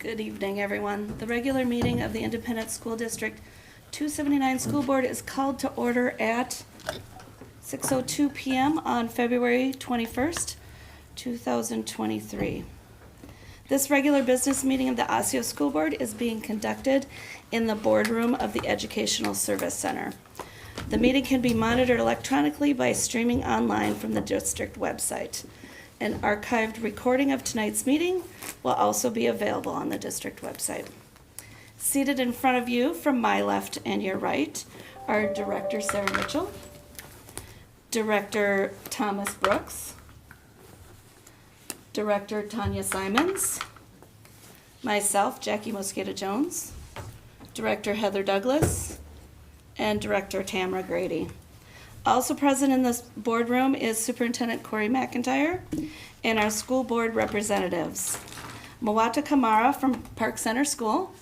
Good evening, everyone. The regular meeting of the Independent School District 279 School Board is called to order at 6:02 p.m. on February 21st, 2023. This regular business meeting of the Osseo School Board is being conducted in the boardroom of the Educational Service Center. The meeting can be monitored electronically by streaming online from the district website. An archived recording of tonight's meeting will also be available on the district website. Seated in front of you from my left and your right are Director Sarah Mitchell, Director Thomas Brooks, Director Tanya Simons, myself, Jackie Mosqueda-Jones, Director Heather Douglas, and Director Tamara Grady. Also present in this boardroom is Superintendent Corey McIntyre and our school board representatives. Mawata Kamara from Park Center School,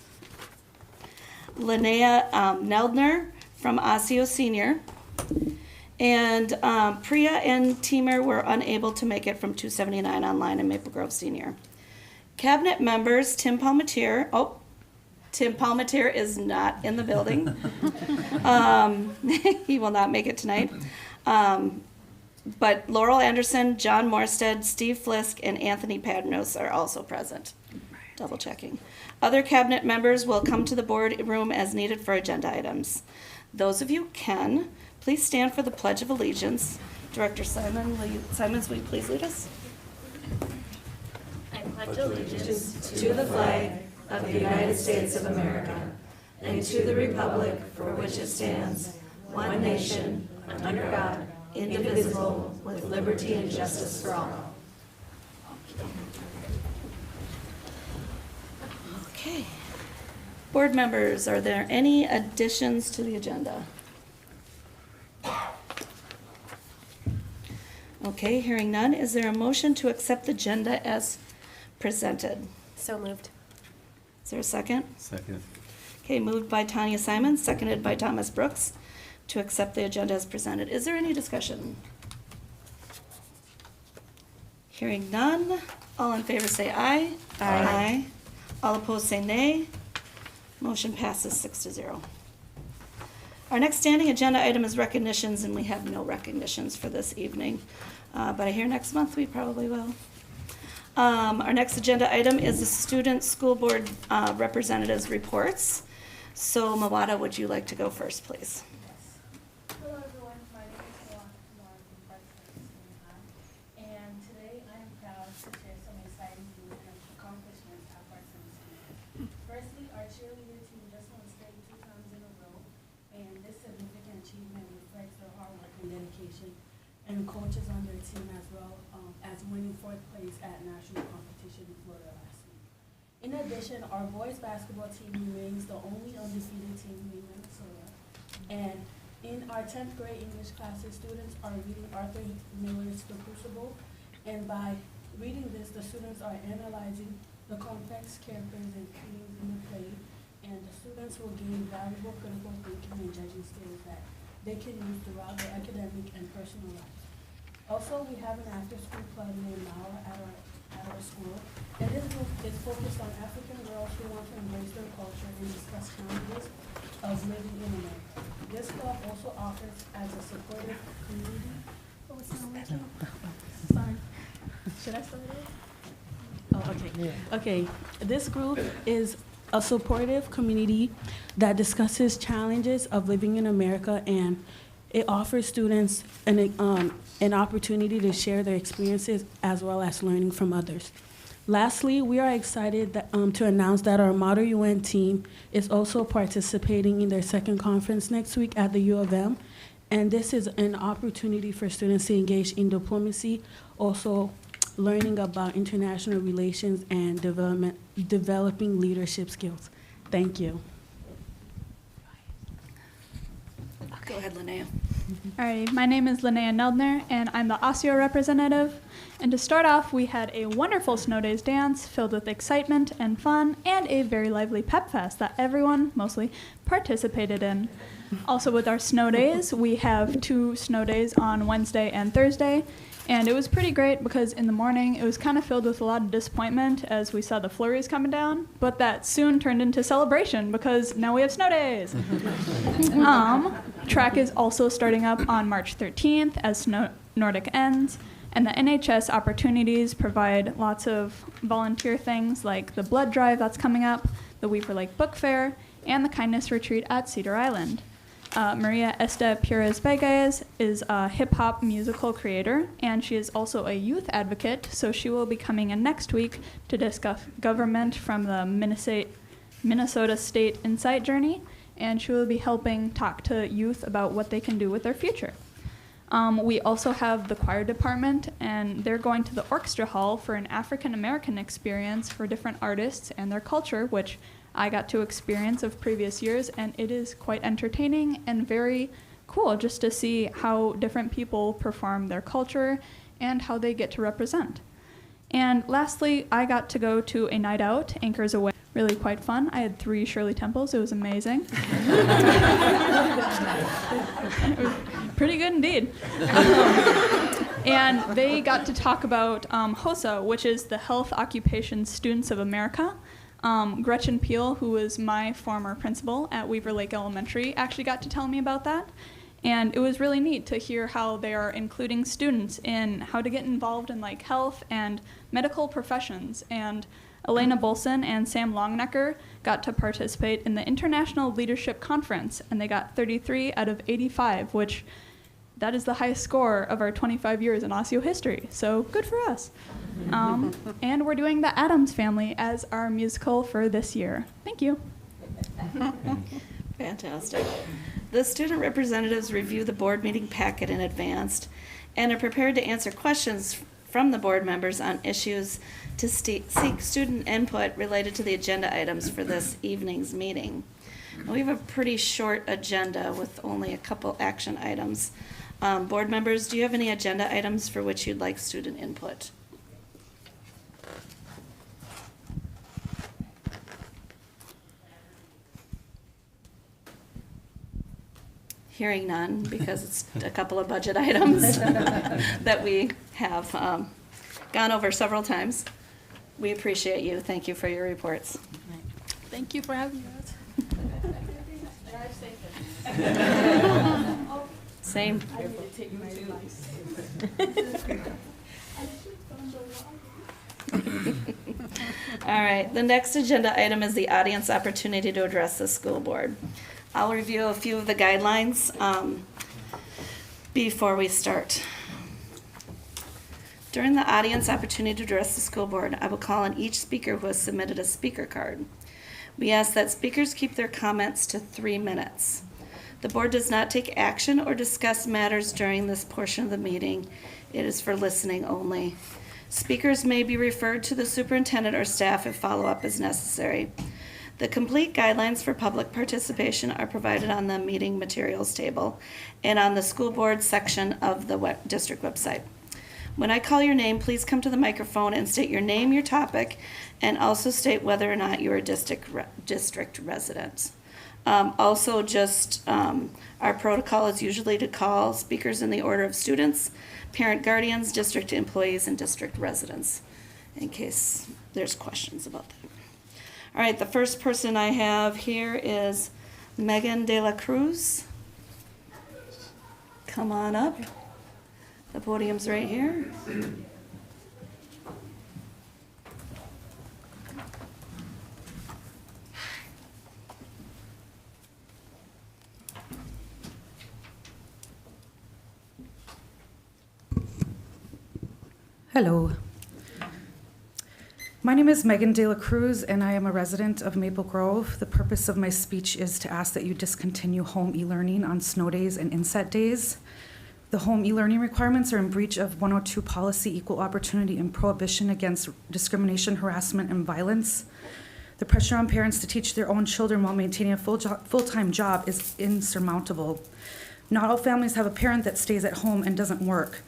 Linnea Neldner from Osseo Senior, and Priya and Timur were unable to make it from 279 online in Maple Grove Senior. Cabinet members Tim Palmatier is not in the building. He will not make it tonight. But Laurel Anderson, John Morstead, Steve Flisk, and Anthony Padnos are also present. Double checking. Other cabinet members will come to the boardroom as needed for agenda items. Those of you can, please stand for the Pledge of Allegiance. Director Simons, will you please lead us? I pledge allegiance to the flag of the United States of America and to the republic for which it stands, one nation, under God, indivisible, with liberty and justice for all. Okay. Board members, are there any additions to the agenda? Okay, hearing none, is there a motion to accept the agenda as presented? So moved. Is there a second? Second. Okay, moved by Tanya Simons, seconded by Thomas Brooks to accept the agenda as presented. Is there any discussion? Hearing none, all in favor say aye. Aye. All opposed say nay. Motion passes 6-0. Our next standing agenda item is recognitions, and we have no recognitions for this evening. But I hear next month we probably will. Our next agenda item is the student school board representatives reports. So Mawata, would you like to go first, please? Hello everyone, my name is Mawata Kumar from Park Center School, and today I am proud to share some exciting news and accomplishments at Park Center School. Firstly, our cheerleader team just won state 2 times in a row, and this significant achievement reflects their hard work and dedication, and coaches on their team as well, as winning 4th place at national competition in Florida last week. In addition, our boys basketball team remains the only undefeated team in Minnesota. And in our 10th grade English classes, students are reading Arthur Miller's The Crucible. And by reading this, the students are analyzing the complex characters and themes in the play. And the students will gain valuable critical thinking and judging skills that they can use throughout their academic and personal lives. Also, we have an after-school club named Mara at our school, and this group is focused on African girls who want to embrace their culture and discuss challenges of living in America. This club also offers as a supportive community. Oh, what's the name? Sorry. Should I start it? Oh, okay. Yeah. Okay. This group is a supportive community that discusses challenges of living in America, and it offers students an opportunity to share their experiences as well as learning from others. Lastly, we are excited to announce that our Model UN team is also participating in their second conference next week at the U of M. And this is an opportunity for students to engage in diplomacy, also learning about international relations and developing leadership skills. Thank you. Go ahead, Linnea. Alrighty, my name is Linnea Neldner, and I'm the Osseo representative. And to start off, we had a wonderful Snow Days dance filled with excitement and fun, and a very lively pep fest that everyone, mostly, participated in. Also with our Snow Days, we have 2 snow days on Wednesday and Thursday, And it was pretty great because in the morning it was kind of filled with a lot of disappointment as we saw the flurries coming down, but that soon turned into celebration because now we have snow days. Track is also starting up on March 13th as Nordic ends, and the NHS opportunities provide lots of volunteer things like the blood drive that's coming up, the Weaver Lake Book Fair, and the Kindness Retreat at Cedar Island. Maria Esta Pires Vegas is a hip-hop musical creator, and she is also a youth advocate, so she will be coming in next week to discuss government from the Minnesota State Insight Journey, and she will be helping talk to youth about what they can do with their future. We also have the choir department, and they're going to the orchestra hall for an African-American experience for different artists and their culture, which I got to experience of previous years, and it is quite entertaining and very cool just to see how different people perform their culture and how they get to represent. And lastly, I got to go to a night out, Anchors Away. Really quite fun. I had 3 Shirley Temples. It was amazing. It was pretty good indeed. And they got to talk about HOSA, which is the Health Occupation Students of America. Gretchen Peel, who was my former principal at Weaver Lake Elementary, actually got to tell me about that. And it was really neat to hear how they are including students in how to get involved in like health and medical professions. And Elena Bolson and Sam Longnecker got to participate in the International Leadership Conference, and they got 33 out of 85, which that is the highest score of our 25 years in Osseo history. So good for us. And we're doing The Addams Family as our musical for this year. Thank you. Fantastic. The student representatives review the board meeting packet in advance and are prepared to answer questions from the board members on issues to seek student input related to the agenda items for this evening's meeting. We have a pretty short agenda with only a couple action items. Board members, do you have any agenda items for which you'd like student input? Hearing none, because it's a couple of budget items that we have gone over several times. We appreciate you. Thank you for your reports. Thank you for having us. Same. All right, the next agenda item is the audience opportunity to address the school board. I'll review a few of the guidelines before we start. During the audience opportunity to address the school board, I will call on each speaker who has submitted a speaker card. We ask that speakers keep their comments to 3 minutes. The board does not take action or discuss matters during this portion of the meeting. It is for listening only. Speakers may be referred to the superintendent or staff if follow-up is necessary. The complete guidelines for public participation are provided on the meeting materials table and on the school board section of the district website. When I call your name, please come to the microphone and state your name, your topic, and also state whether or not you're a district resident. Also, our protocol is usually to call speakers in the order of students, parent guardians, district employees, and district residents, in case there's questions about that. All right, the first person I have here is Megan De La Cruz. Come on up. The podium's right here. Hello. My name is Megan De La Cruz, and I am a resident of Maple Grove. The purpose of my speech is to ask that you discontinue home e-learning on snow days and inset days. The home e-learning requirements are in breach of 102 policy, equal opportunity, and prohibition against discrimination, harassment, and violence. The pressure on parents to teach their own children while maintaining a full-time job is insurmountable. Not all families have a parent that stays at home and doesn't work.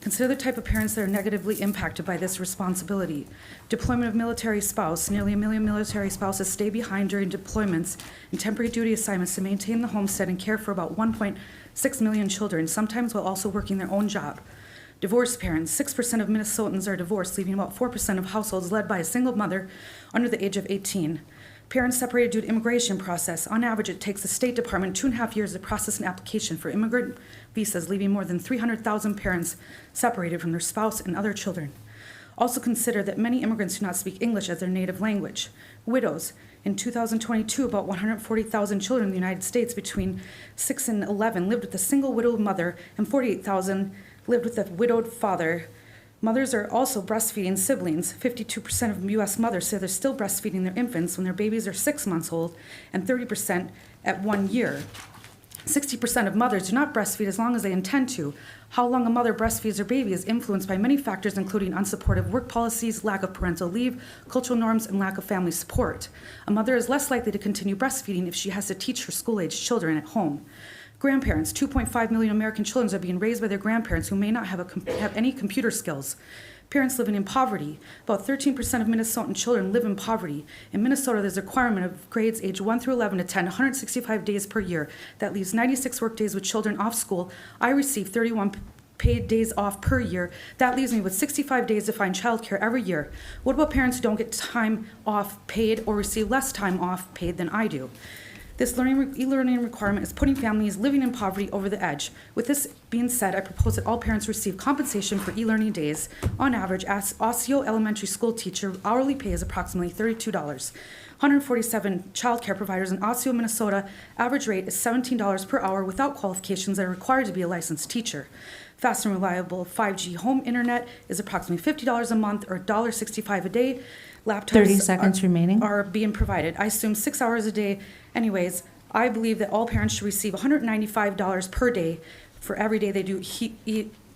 Consider the type of parents that are negatively impacted by this responsibility. Deployment of military spouse. Nearly 1 million military spouses stay behind during deployments and temporary duty assignments to maintain the homestead and care for about 1.6 million children, sometimes while also working their own job. Divorced parents, 6% of Minnesotans are divorced, leaving about 4% of households led by a single mother under the age of 18. Parents separated due to immigration process. On average, it takes the State Department 2.5 years to process an application for immigrant visas, leaving more than 300,000 parents separated from their spouse and other children. Also consider that many immigrants do not speak English as their native language. Widows. In 2022, about 140,000 children in the United States between 6 and 11 lived with a single widowed mother, and 48,000 lived with a widowed father. Mothers are also breastfeeding siblings. 52% of U.S. mothers say they're still breastfeeding their infants when their babies are 6 months old, and 30% at 1 year. 60% of mothers do not breastfeed as long as they intend to. How long a mother breastfeeds her baby is influenced by many factors, including unsupportive work policies, lack of parental leave, cultural norms, and lack of family support. A mother is less likely to continue breastfeeding if she has to teach her school-aged children at home. Grandparents. 2.5 million American children are being raised by their grandparents who may not have any computer skills. Parents living in poverty. About 13% of Minnesotan children live in poverty. In Minnesota, there's a requirement of grades age 1 through 11 to attend 165 days per year. That leaves 96 work days with children off school. I receive 31 paid days off per year. That leaves me with 65 days to find childcare every year. What about parents who don't get time off paid or receive less time off paid than I do? This e-learning requirement is putting families living in poverty over the edge. With this being said, I propose that all parents receive compensation for e-learning days. On average, as Osseo Elementary School teacher hourly pay is approximately $32. 147 child care providers in Osseo, Minnesota, average rate is $17 per hour without qualifications that are required to be a licensed teacher. Fast and reliable 5G home internet is approximately $50 a month or $1.65 a day. Laptops 30 seconds remaining. are being provided. I assume 6 hours a day. Anyways, I believe that all parents should receive $195 per day for every day they do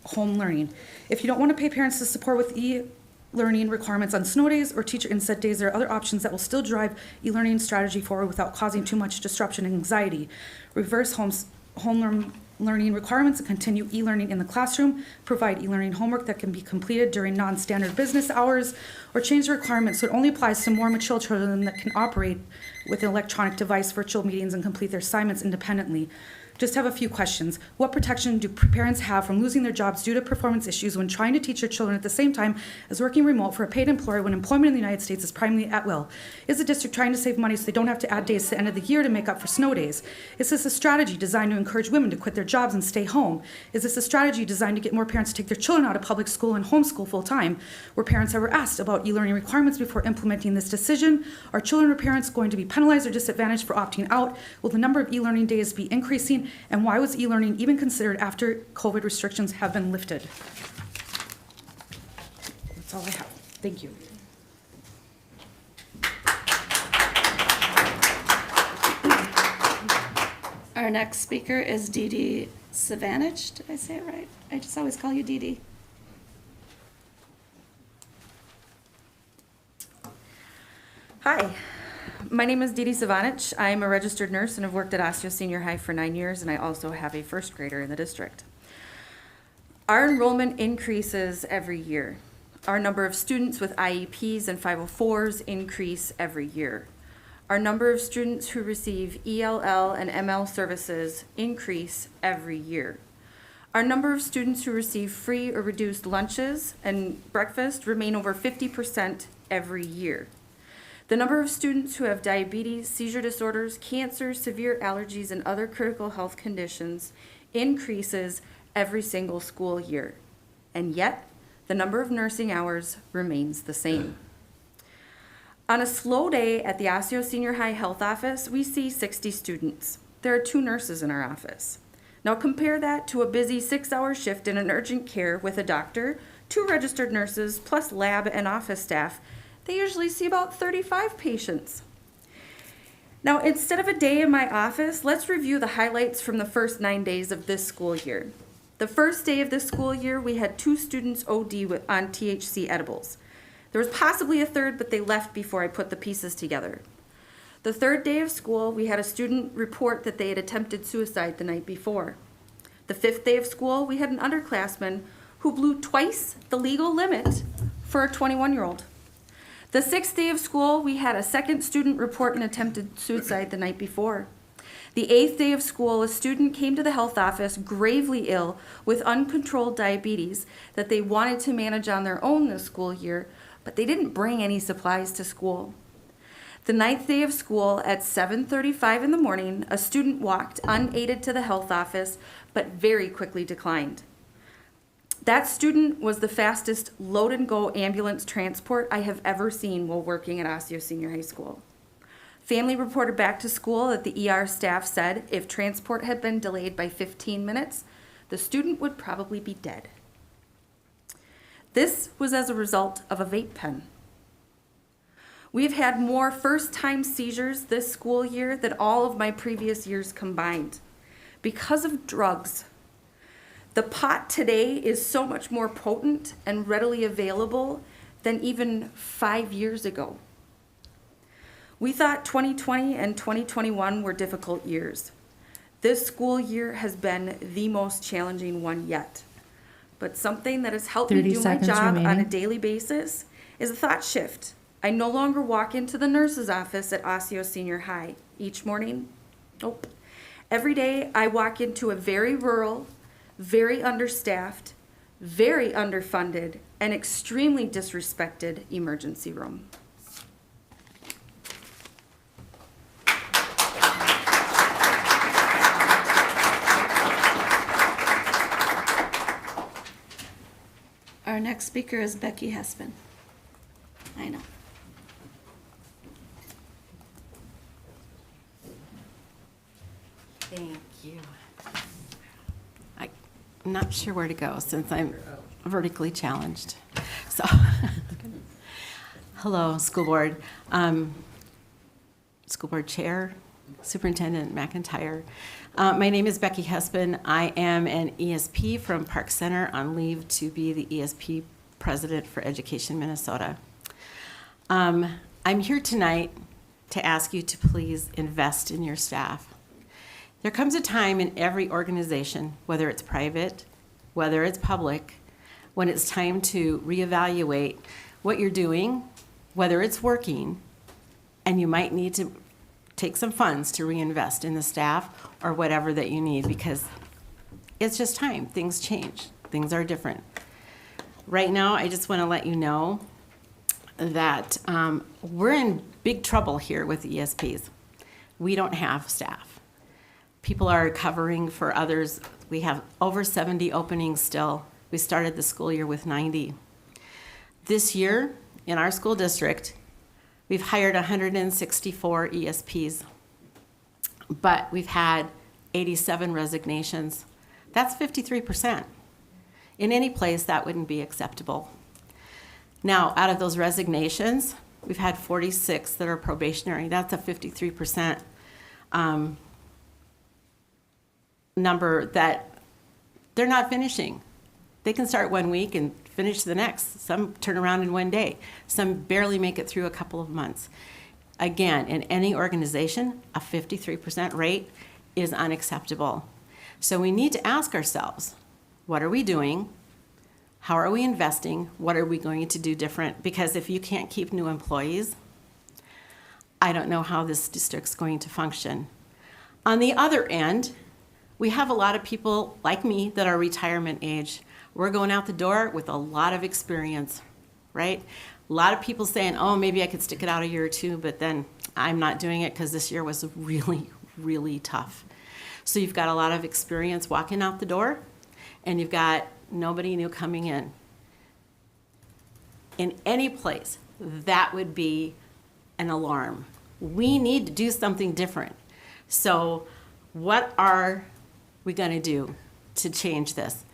home learning. If you don't want to pay parents to support with e-learning requirements on snow days or teacher inset days, there are other options that will still drive e-learning strategy forward without causing too much disruption and anxiety. Reverse learning requirements and continue e-learning in the classroom, provide e-learning homework that can be completed during non-standard business hours, or change the requirements so it only applies to more mature children that can operate with an electronic device, virtual meetings, and complete their assignments independently. Just have a few questions. What protection do parents have from losing their jobs due to performance issues when trying to teach their children at the same time as working remote for a paid employer when employment in the United States is primarily at will? Is the district trying to save money so they don't have to add days to the end of the year to make up for snow days? Is this a strategy designed to encourage women to quit their jobs and stay home? Is this a strategy designed to get more parents to take their children out of public school and homeschool full time? Were parents ever asked about e-learning requirements before implementing this decision? Are children or parents going to be penalized or disadvantaged for opting out? Will the number of e-learning days be increasing? And why was e-learning even considered after COVID restrictions have been lifted? That's all I have. Thank you. Our next speaker is Dee Dee Savanich. Did I say it right? I just always call you Dee Dee. Hi, my name is Dee Dee Savanich. I'm a registered nurse and have worked at Osseo Senior High for 9 years, and I also have a first grader in the district. Our enrollment increases every year. Our number of students with IEPs and 504s increase every year. Our number of students who receive ELL and ML services increase every year. Our number of students who receive free or reduced lunches and breakfast remain over 50% every year. The number of students who have diabetes, seizure disorders, cancer, severe allergies, and other critical health conditions increases every single school year. And yet, the number of nursing hours remains the same. On a slow day at the Osseo Senior High Health Office, we see 60 students. There are 2 nurses in our office. Now compare that to a busy 6-hour shift in an urgent care with a doctor, 2 registered nurses, plus lab and office staff. They usually see about 35 patients. Now, instead of a day in my office, let's review the highlights from the first 9 days of this school year. The first day of this school year, we had 2 students OD on THC edibles. There was possibly a third, but they left before I put the pieces together. The third day of school, we had a student report that they had attempted suicide the night before. The 5th day of school, we had an underclassman who blew twice the legal limit for a 21-year-old. The 6th day of school, we had a second student report an attempted suicide the night before. The 8th day of school, a student came to the health office gravely ill with uncontrolled diabetes that they wanted to manage on their own this school year, but they didn't bring any supplies to school. The 9th day of school at 7:35 in the morning, a student walked unaided to the health office, but very quickly declined. That student was the fastest load and go ambulance transport I have ever seen while working at Osseo Senior High School. Family reported back to school that the ER staff said if transport had been delayed by 15 minutes, the student would probably be dead. This was as a result of a vape pen. We've had more first-time seizures this school year than all of my previous years combined because of drugs. The pot today is so much more potent and readily available than even 5 years ago. We thought 2020 and 2021 were difficult years. This school year has been the most challenging one yet. But something that has helped me 30 do my seconds job on a remaining. daily basis is a thought shift. I no longer walk into the nurse's office at Osseo Senior High each morning. Nope. Every day I walk into a very rural, very understaffed, very underfunded, and extremely disrespected emergency room. Our next speaker is Becky Hespin. I know. Thank you. I'm not sure where to go since I'm vertically challenged. So, hello, school board. School board chair, Superintendent McIntyre. My name is Becky Hespin. I am an ESP from Park Center on leave to be the ESP president for Education Minnesota. I'm here tonight to ask you to please invest in your staff. There comes a time in every organization, whether it's private, whether it's public, when it's time to reevaluate what you're doing, whether it's working, and you might need to take some funds to reinvest in the staff or whatever that you need, because it's just time. Things change. Things are different. Right now, I just want to let you know that we're in big trouble here with ESPs. We don't have staff. People are covering for others. We have over 70 openings still. We started the school year with 90. This year, in our school district, we've hired 164 ESPs, but we've had 87 resignations. That's 53%. In any place, that wouldn't be acceptable. Now, out of those resignations, we've had 46 that are probationary. That's a 53% number that they're not finishing. They can start 1 week and finish the next. Some turn around in 1 day. Some barely make it through a couple of months. Again, in any organization, a 53% rate is unacceptable. So we need to ask ourselves, what are we doing? How are we investing? What are we going to do different? Because if you can't keep new employees, I don't know how this district's going to function. On the other end, we have a lot of people like me that are retirement age. We're going out the door with a lot of experience, right? A lot of people saying, oh, maybe I could stick it out a year or two, but then I'm not doing it because this year was really, really tough. So you've got a lot of experience walking out the door, and you've got nobody new coming in. In any place, that would be an alarm. We need to do something different. So what are we going to do to change this?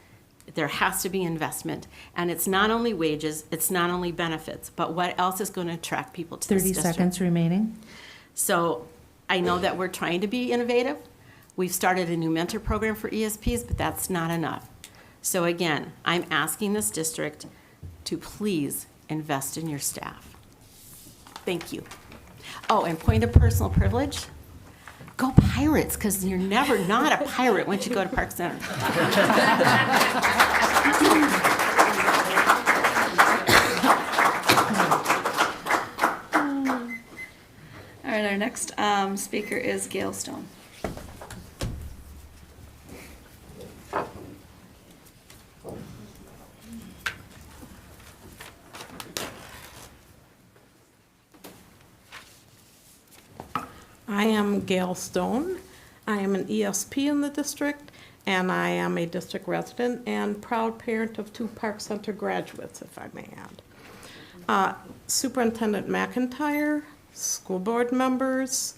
There has to be investment, and it's not only wages, it's not only benefits, but what else is going to attract people to this 30 district? seconds remaining. So I know that we're trying to be innovative. We've started a new mentor program for ESPs, but that's not enough. So again, I'm asking this district to please invest in your staff. Thank you. Oh, and point of personal privilege, go Pirates, because you're never not a pirate once you go to Park Center. All right, our next speaker is Gail Stone. I am Gail Stone. I am an ESP in the district, and I am a district resident and proud parent of 2 Park Center graduates, if I may add. Superintendent McIntyre, school board members,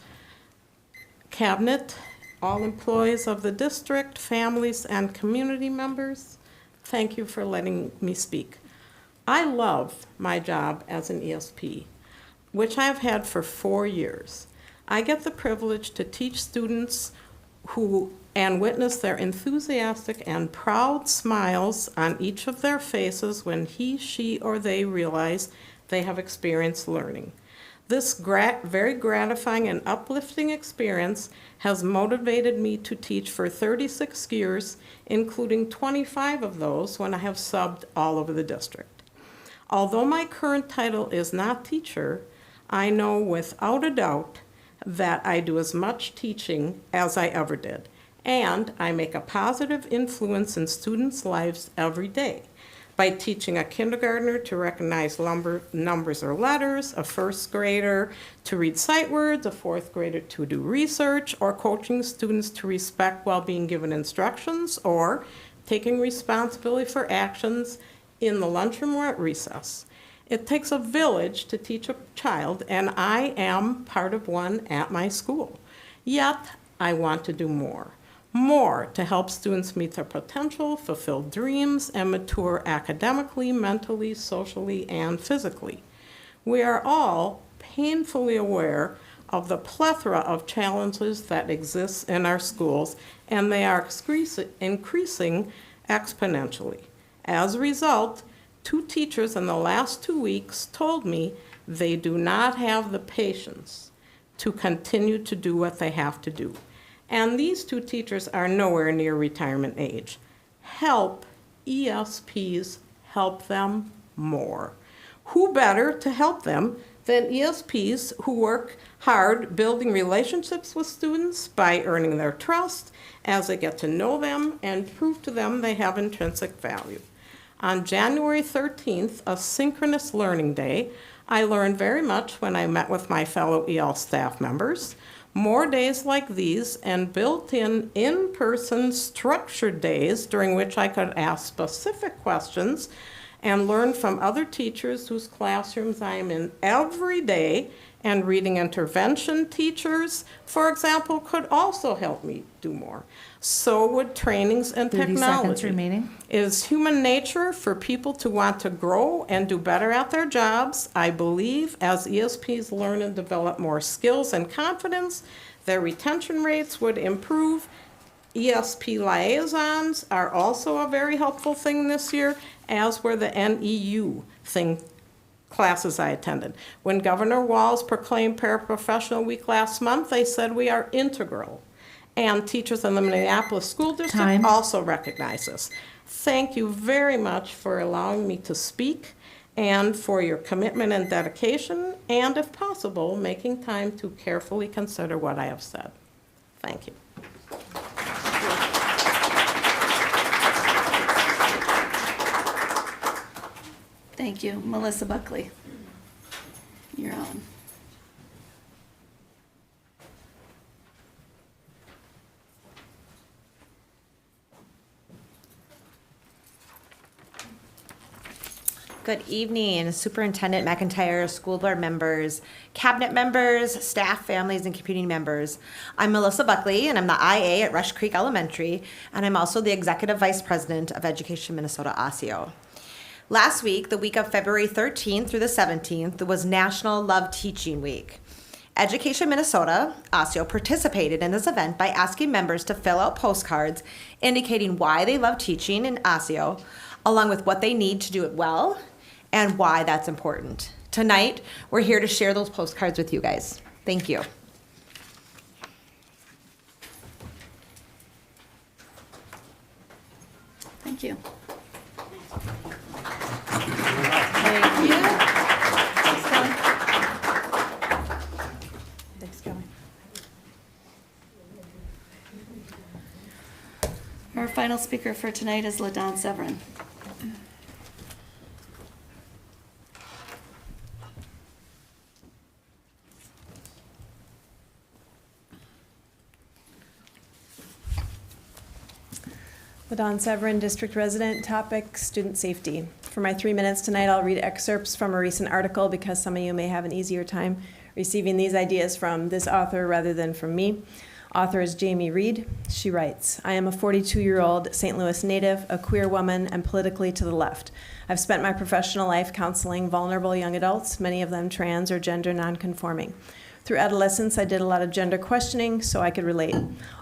cabinet, all employees of the district, families, and community members, thank you for letting me speak. I love my job as an ESP, which I've had for 4 years. I get the privilege to teach students and witness their enthusiastic and proud smiles on each of their faces when he, she, or they realize they have experienced learning. This very gratifying and uplifting experience has motivated me to teach for 36 years, including 25 of those when I have subbed all over the district. Although my current title is not teacher, I know without a doubt that I do as much teaching as I ever did, and I make a positive influence in students' lives every day by teaching a kindergartner to recognize numbers or letters, a first grader to read sight words, a 4th grader to do research, or coaching students to respect while being given instructions, or taking responsibility for actions in the lunchroom or at recess. It takes a village to teach a child, and I am part of one at my school. Yet, I want to do more to help students meet their potential, fulfill dreams, and mature academically, mentally, socially, and physically. We are all painfully aware of the plethora of challenges that exist in our schools, and they are increasing exponentially. As a result, 2 teachers in the last 2 weeks told me they do not have the patience to continue to do what they have to do. And these 2 teachers are nowhere near retirement age. Help ESPs help them more. Who better to help them than ESPs who work hard building relationships with students by earning their trust as they get to know them and prove to them they have intrinsic value. On January 13th, a synchronous learning day, I learned very much when I met with my fellow EL staff members. More days like these and built-in in-person structured days during which I could ask specific questions and learn from other teachers whose classrooms I am in every day, and reading intervention teachers, for example, could also help me do more. So would trainings and 30 technology. seconds remaining. It is human nature for people to want to grow and do better at their jobs. I believe as ESPs learn and develop more skills and confidence, their retention rates would improve. ESP liaisons are also a very helpful thing this year, as were the NEU classes I attended. When Governor Walz proclaimed Paraprofessional Week last month, they said we are integral. And teachers in the Minneapolis School District Time. also recognize this. Thank you very much for allowing me to speak and for your commitment and dedication, and if possible, making time to carefully consider what I have said. Thank you. Thank you. Melissa Buckley, you're on. Good evening, Superintendent McIntyre, school board members, cabinet members, staff, families, and community members. I'm Melissa Buckley, and I'm the IA at Rush Creek Elementary, and I'm also the Executive Vice President of Education Minnesota ASIO. Last week, the week of February 13th through the 17th, was National Love Teaching Week. Education Minnesota, ASIO, participated in this event by asking members to fill out postcards indicating why they love teaching in ASIO, along with what they need to do it well and why that's important. Tonight, we're here to share those postcards with you guys. Thank you. Thank you. Thank you. Thanks, Kelly. Thanks, Kelly. Our final speaker for tonight is LaDon Severin. Ladon Severin, district resident. Topic, student safety. For my 3 minutes tonight, I'll read excerpts from a recent article because some of you may have an easier time receiving these ideas from this author rather than from me. Author is Jamie Reed. She writes, I am a 42-year-old St. Louis native, a queer woman, and politically to the left. I've spent my professional life counseling vulnerable young adults, many of them trans or gender nonconforming. Through adolescence, I did a lot of gender questioning so I could relate.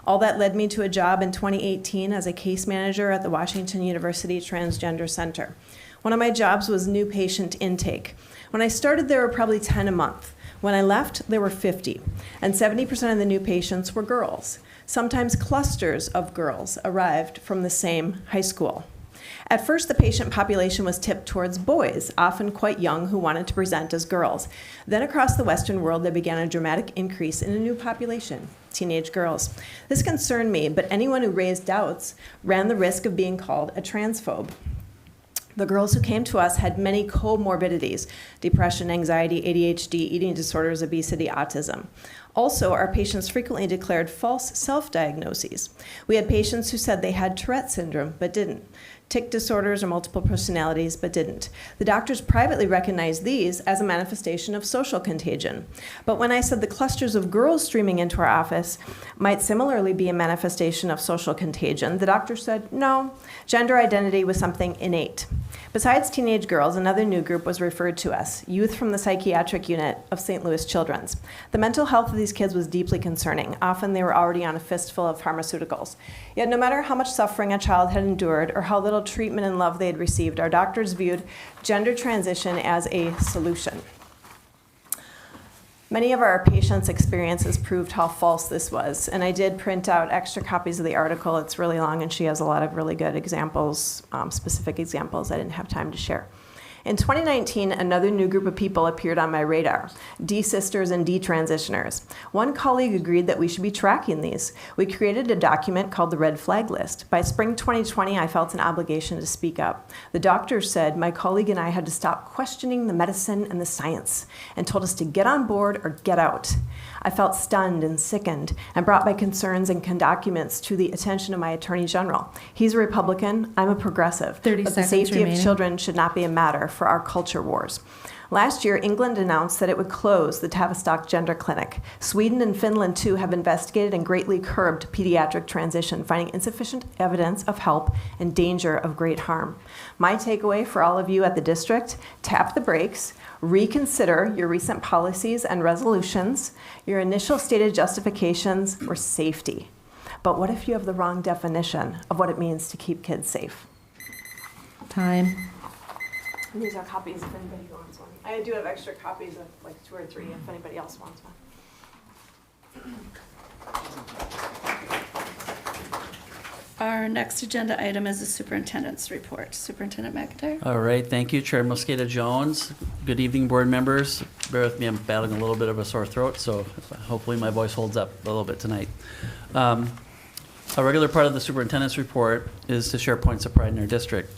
All that led me to a job in 2018 as a case manager at the Washington University Transgender Center. One of my jobs was new patient intake. When I started, there were probably 10 a month. When I left, there were 50, and 70% of the new patients were girls. Sometimes clusters of girls arrived from the same high school. At first, the patient population was tipped towards boys, often quite young, who wanted to present as girls. Then across the Western world, there began a dramatic increase in a new population, teenage girls. This concerned me, but anyone who raised doubts ran the risk of being called a transphobe. The girls who came to us had many comorbidities: depression, anxiety, ADHD, eating disorders, obesity, autism. Also, our patients frequently declared false self-diagnoses. We had patients who said they had Tourette syndrome, but didn't. Tic disorders or multiple personalities, but didn't. The doctors privately recognized these as a manifestation of social contagion. But when I said the clusters of girls streaming into our office might similarly be a manifestation of social contagion, the doctor said, no, gender identity was something innate. Besides teenage girls, another new group was referred to us, youth from the psychiatric unit of St. Louis Children's. The mental health of these kids was deeply concerning. Often they were already on a fistful of pharmaceuticals. Yet no matter how much suffering a child had endured or how little treatment and love they had received, our doctors viewed gender transition as a solution. Many of our patients' experiences proved how false this was, and I did print out extra copies of the article. It's really long, and she has a lot of really good examples, specific examples I didn't have time to share. In 2019, another new group of people appeared on my radar, D-sisters and D-transitioners. One colleague agreed that we should be tracking these. We created a document called the Red Flag List. By spring 2020, I felt an obligation to speak up. The doctor said my colleague and I had to stop questioning the medicine and the science and told us to get on board or get out. I felt stunned and sickened and brought my concerns and documents to the attention of my Attorney General. He's a Republican, I'm a progressive. 30 but the seconds safety remaining. of children should not be a matter for our culture wars. Last year, England announced that it would close the Tavistock Gender Clinic. Sweden and Finland, too, have investigated and greatly curbed pediatric transition, finding insufficient evidence of help and danger of great harm. My takeaway for all of you at the district: tap the brakes, reconsider your recent policies and resolutions. Your initial stated justifications were safety. But what if you have the wrong definition of what it means to keep kids safe? Time. And these are copies if anybody wants one. I do have extra copies of like 2 or 3 if anybody else wants one. Our next agenda item is the superintendent's report. Superintendent McIntyre? All right, thank you, Chair Mosqueda Jones. Good evening, board members. Bear with me, I'm battling a little bit of a sore throat, so hopefully my voice holds up a little bit tonight. A regular part of the superintendent's report is to share points of pride in our district.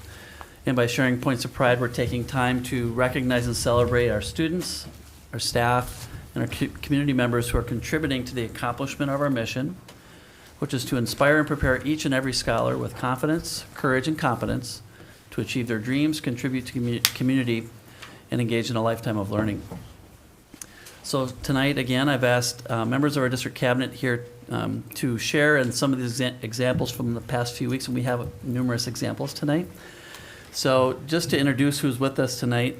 And by sharing points of pride, we're taking time to recognize and celebrate our students, our staff, and our community members who are contributing to the accomplishment of our mission, which is to inspire and prepare each and every scholar with confidence, courage, and competence to achieve their dreams, contribute to community, and engage in a lifetime of learning. So tonight, again, I've asked members of our district cabinet here to share in some of these examples from the past few weeks, and we have numerous examples tonight. So just to introduce who's with us tonight,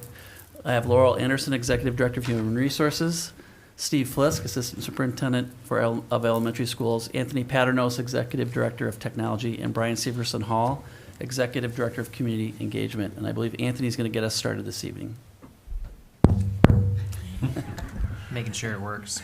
I have Laurel Anderson, Executive Director of Human Resources, Steve Flisk, Assistant Superintendent of Elementary Schools, Anthony Paternos, Executive Director of Technology, and Brian Severson Hall, Executive Director of Community Engagement. And I believe Anthony's going to get us started this evening. Making sure it works.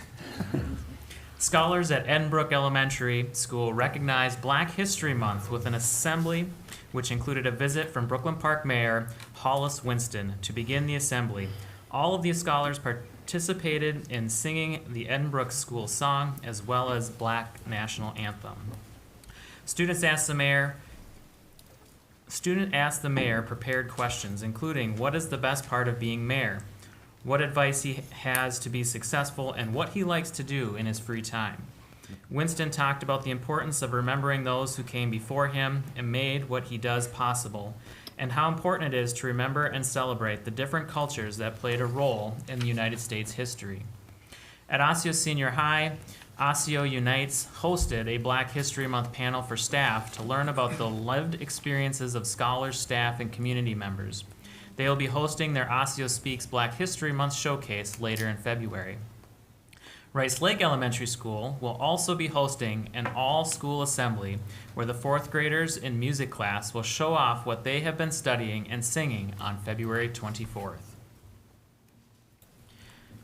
Scholars at Edenbrook Elementary School recognized Black History Month with an assembly which included a visit from Brooklyn Park Mayor Hollis Winston to begin the assembly. All of the scholars participated in singing the Edenbrook School song as well as Black National Anthem. Student asked the mayor prepared questions, including what is the best part of being mayor, what advice he has to be successful, and what he likes to do in his free time. Winston talked about the importance of remembering those who came before him and made what he does possible, and how important it is to remember and celebrate the different cultures that played a role in the United States history. At Osseo Senior High, Osseo Unites hosted a Black History Month panel for staff to learn about the lived experiences of scholars, staff, and community members. They will be hosting their Osseo Speaks Black History Month showcase later in February. Rice Lake Elementary School will also be hosting an all-school assembly where the fourth graders in music class will show off what they have been studying and singing on February 24th.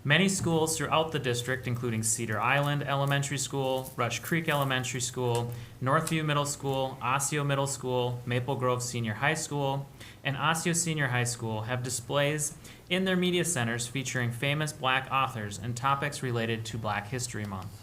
Many schools throughout the district, including Cedar Island Elementary School, Rush Creek Elementary School, Northview Middle School, Osseo Middle School, Maple Grove Senior High School, and Osseo Senior High School have displays in their media centers featuring famous Black authors and topics related to Black History Month.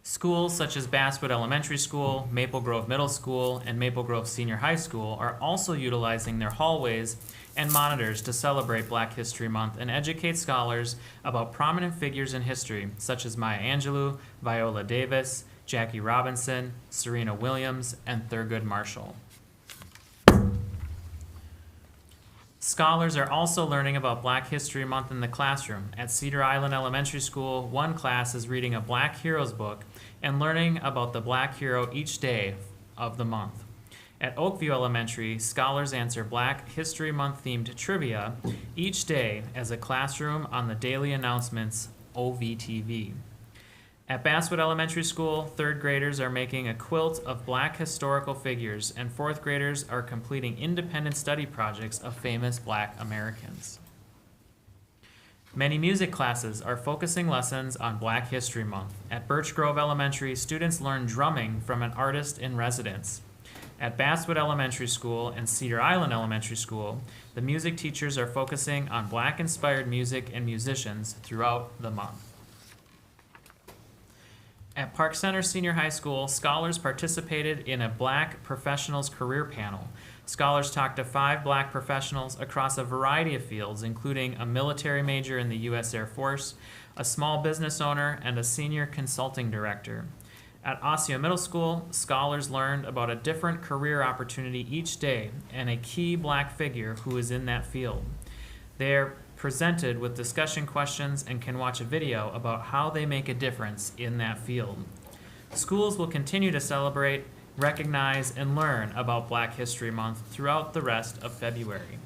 Schools such as Basswood Elementary School, Maple Grove Middle School, and Maple Grove Senior High School are also utilizing their hallways and monitors to celebrate Black History Month and educate scholars about prominent figures in history, such as Maya Angelou, Viola Davis, Jackie Robinson, Serena Williams, and Thurgood Marshall. Scholars are also learning about Black History Month in the classroom. At Cedar Island Elementary School, one class is reading a Black Heroes book and learning about the Black hero each day of the month. At Oakview Elementary, scholars answer Black History Month themed trivia each day as a classroom on the daily announcements OVTV. At Basswood Elementary School, third graders are making a quilt of Black historical figures, and fourth graders are completing independent study projects of famous Black Americans. Many music classes are focusing lessons on Black History Month. At Birch Grove Elementary, students learn drumming from an artist in residence. At Basswood Elementary School and Cedar Island Elementary School, the music teachers are focusing on Black-inspired music and musicians throughout the month. At Park Center Senior High School, scholars participated in a Black Professionals Career Panel. Scholars talked to 5 Black professionals across a variety of fields, including a military major in the U.S. Air Force, a small business owner, and a senior consulting director. At Osseo Middle School, scholars learned about a different career opportunity each day and a key Black figure who is in that field. They are presented with discussion questions and can watch a video about how they make a difference in that field. Schools will continue to celebrate, recognize, and learn about Black History Month throughout the rest of February.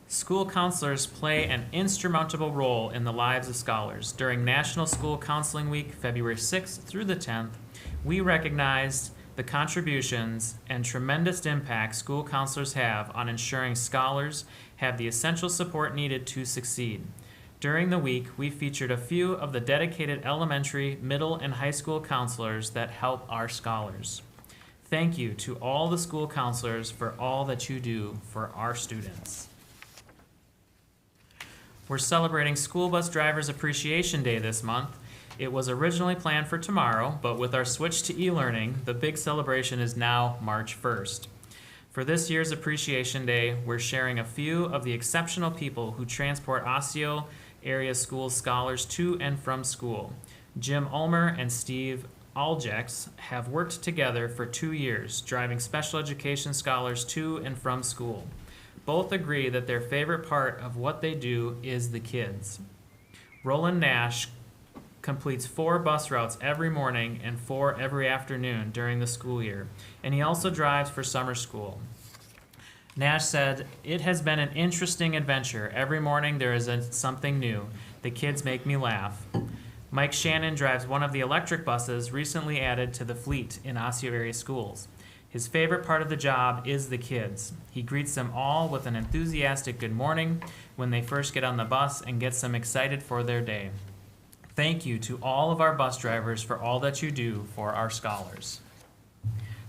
School counselors play an instrumental role in the lives of scholars. During National School Counseling Week, February 6th through the 10th, we recognized the contributions and tremendous impact school counselors have on ensuring scholars have the essential support needed to succeed. During the week, we featured a few of the dedicated elementary, middle, and high school counselors that help our scholars. Thank you to all the school counselors for all that you do for our students. We're celebrating School Bus Drivers Appreciation Day this month. It was originally planned for tomorrow, but with our switch to e-learning, the big celebration is now March 1st. For this year's Appreciation Day, we're sharing a few of the exceptional people who transport Osseo area school scholars to and from school. Jim Ulmer and Steve Aljex have worked together for 2 years, driving special education scholars to and from school. Both agree that their favorite part of what they do is the kids. Roland Nash completes 4 bus routes every morning and 4 every afternoon during the school year, and he also drives for summer school. Nash said, "It has been an interesting adventure. Every morning there is something new. The kids make me laugh." Mike Shannon drives one of the electric buses recently added to the fleet in Osseo area schools. His favorite part of the job is the kids. He greets them all with an enthusiastic good morning when they first get on the bus and gets them excited for their day. Thank you to all of our bus drivers for all that you do for our scholars.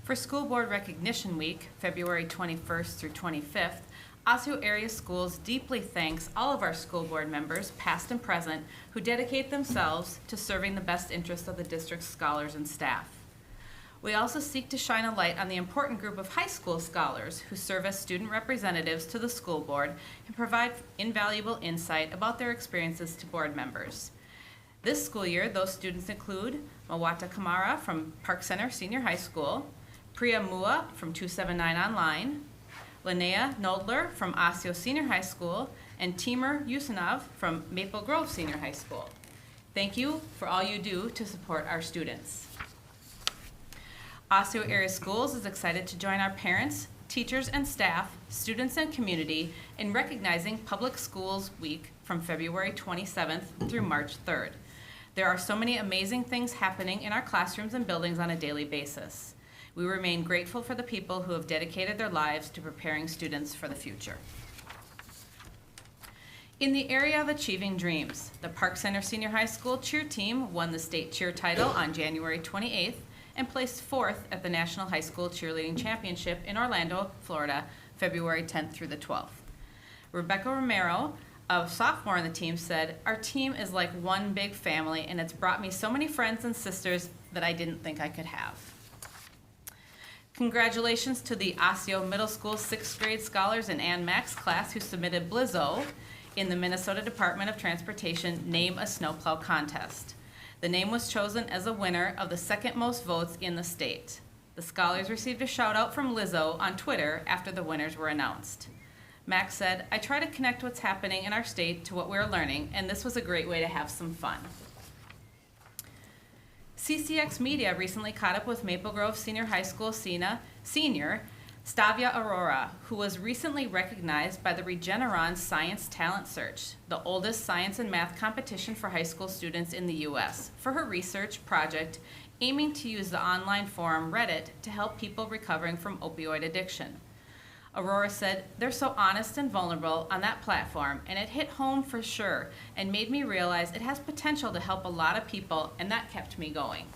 For School Board Recognition Week, February 21st through 25th, Osseo Area Schools deeply thanks all of our school board members, past and present, who dedicate themselves to serving the best interests of the district's scholars and staff. We also seek to shine a light on the important group of high school scholars who serve as student representatives to the school board and provide invaluable insight about their experiences to board members. This school year, those students include Mawata Kamara from Park Center Senior High School, Priya Mua from 279 Online, Linnea Noldler from Osseo Senior High School, and Timur Yusinov from Maple Grove Senior High School. Thank you for all you do to support our students. Osseo Area Schools is excited to join our parents, teachers and staff, students and community in recognizing Public Schools Week from February 27th through March 3rd. There are so many amazing things happening in our classrooms and buildings on a daily basis. We remain grateful for the people who have dedicated their lives to preparing students for the future. In the area of achieving dreams, the Park Center Senior High School cheer team won the state cheer title on January 28th and placed 4th at the National High School Cheerleading Championship in Orlando, Florida, February 10th through the 12th. Rebecca Romero, a sophomore on the team, said, "Our team is like one big family, and it's brought me so many friends and sisters that I didn't think I could have." Congratulations to the Osseo Middle School 6th grade scholars in Ann Mack's class who submitted Blizzo in the Minnesota Department of Transportation Name a Snowplow contest. The name was chosen as a winner of the second most votes in the state. The scholars received a shout out from Lizzo on Twitter after the winners were announced. Max said, "I try to connect what's happening in our state to what we're learning, and this was a great way to have some fun." CCX Media recently caught up with Maple Grove Senior High School senior Stavia Aurora, who was recently recognized by the Regeneron Science Talent Search, the oldest science and math competition for high school students in the U.S., for her research project aiming to use the online forum Reddit to help people recovering from opioid addiction. Aurora said, "They're so honest and vulnerable on that platform, and it hit home for sure and made me realize it has potential to help a lot of people, and that kept me going."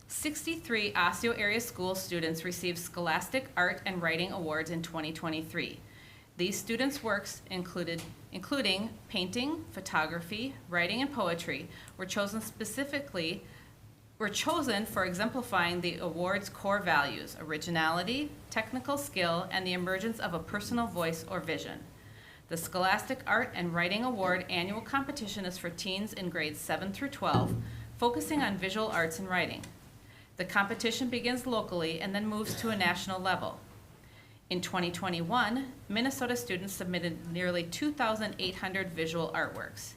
63 Osseo area school students received Scholastic Art and Writing Awards in 2023. These students' works, including painting, photography, writing, and poetry, were chosen for exemplifying the award's core values: originality, technical skill, and the emergence of a personal voice or vision. The Scholastic Art and Writing Award annual competition is for teens in grades 7 through 12, focusing on visual arts and writing. The competition begins locally and then moves to a national level. In 2021, Minnesota students submitted nearly 2,800 visual artworks.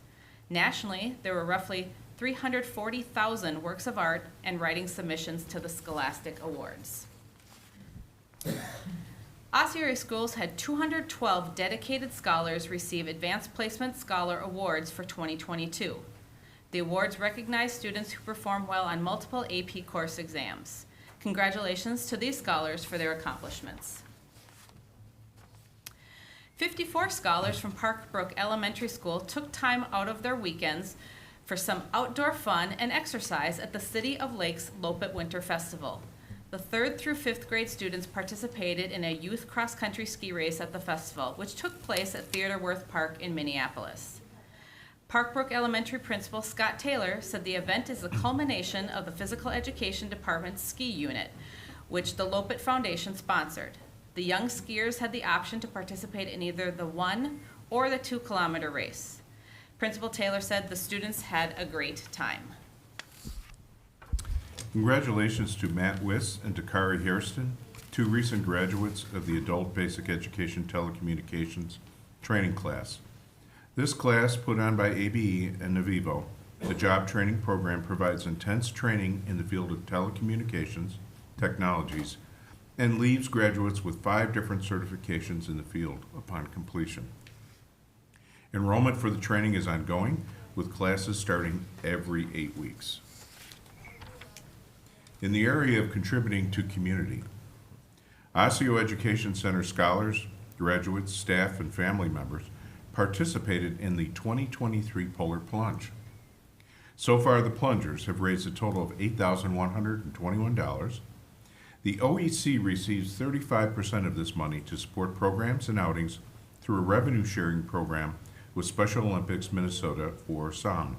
Nationally, there were roughly 340,000 works of art and writing submissions to the Scholastic Awards. Osseo Area Schools had 212 dedicated scholars receive Advanced Placement Scholar Awards for 2022. The awards recognize students who perform well on multiple AP course exams. Congratulations to these scholars for their accomplishments. 54 scholars from Park Brook Elementary School took time out of their weekends for some outdoor fun and exercise at the City of Lakes Lopet Winter Festival. The 3rd through 5th grade students participated in a youth cross-country ski race at the festival, which took place at Theodore Wirth Park in Minneapolis. Park Brook Elementary Principal Scott Taylor said the event is the culmination of the Physical Education Department's ski unit, which the Lopet Foundation sponsored. The young skiers had the option to participate in either the 1 or the 2-kilometer race. Principal Taylor said the students had a great time. Congratulations to Matt Wiss and Takari Hairston, 2 recent graduates of the Adult Basic Education Telecommunications training class. This class, put on by ABE and Navivo, the job training program, provides intense training in the field of telecommunications technologies and leaves graduates with 5 different certifications in the field upon completion. Enrollment for the training is ongoing, with classes starting every 8 weeks. In the area of contributing to community, Osseo Education Center scholars, graduates, staff, and family members participated in the 2023 Polar Plunge. So far, the plungers have raised a total of $8,121. The OEC receives 35% of this money to support programs and outings through a revenue-sharing program with Special Olympics Minnesota, or SOM.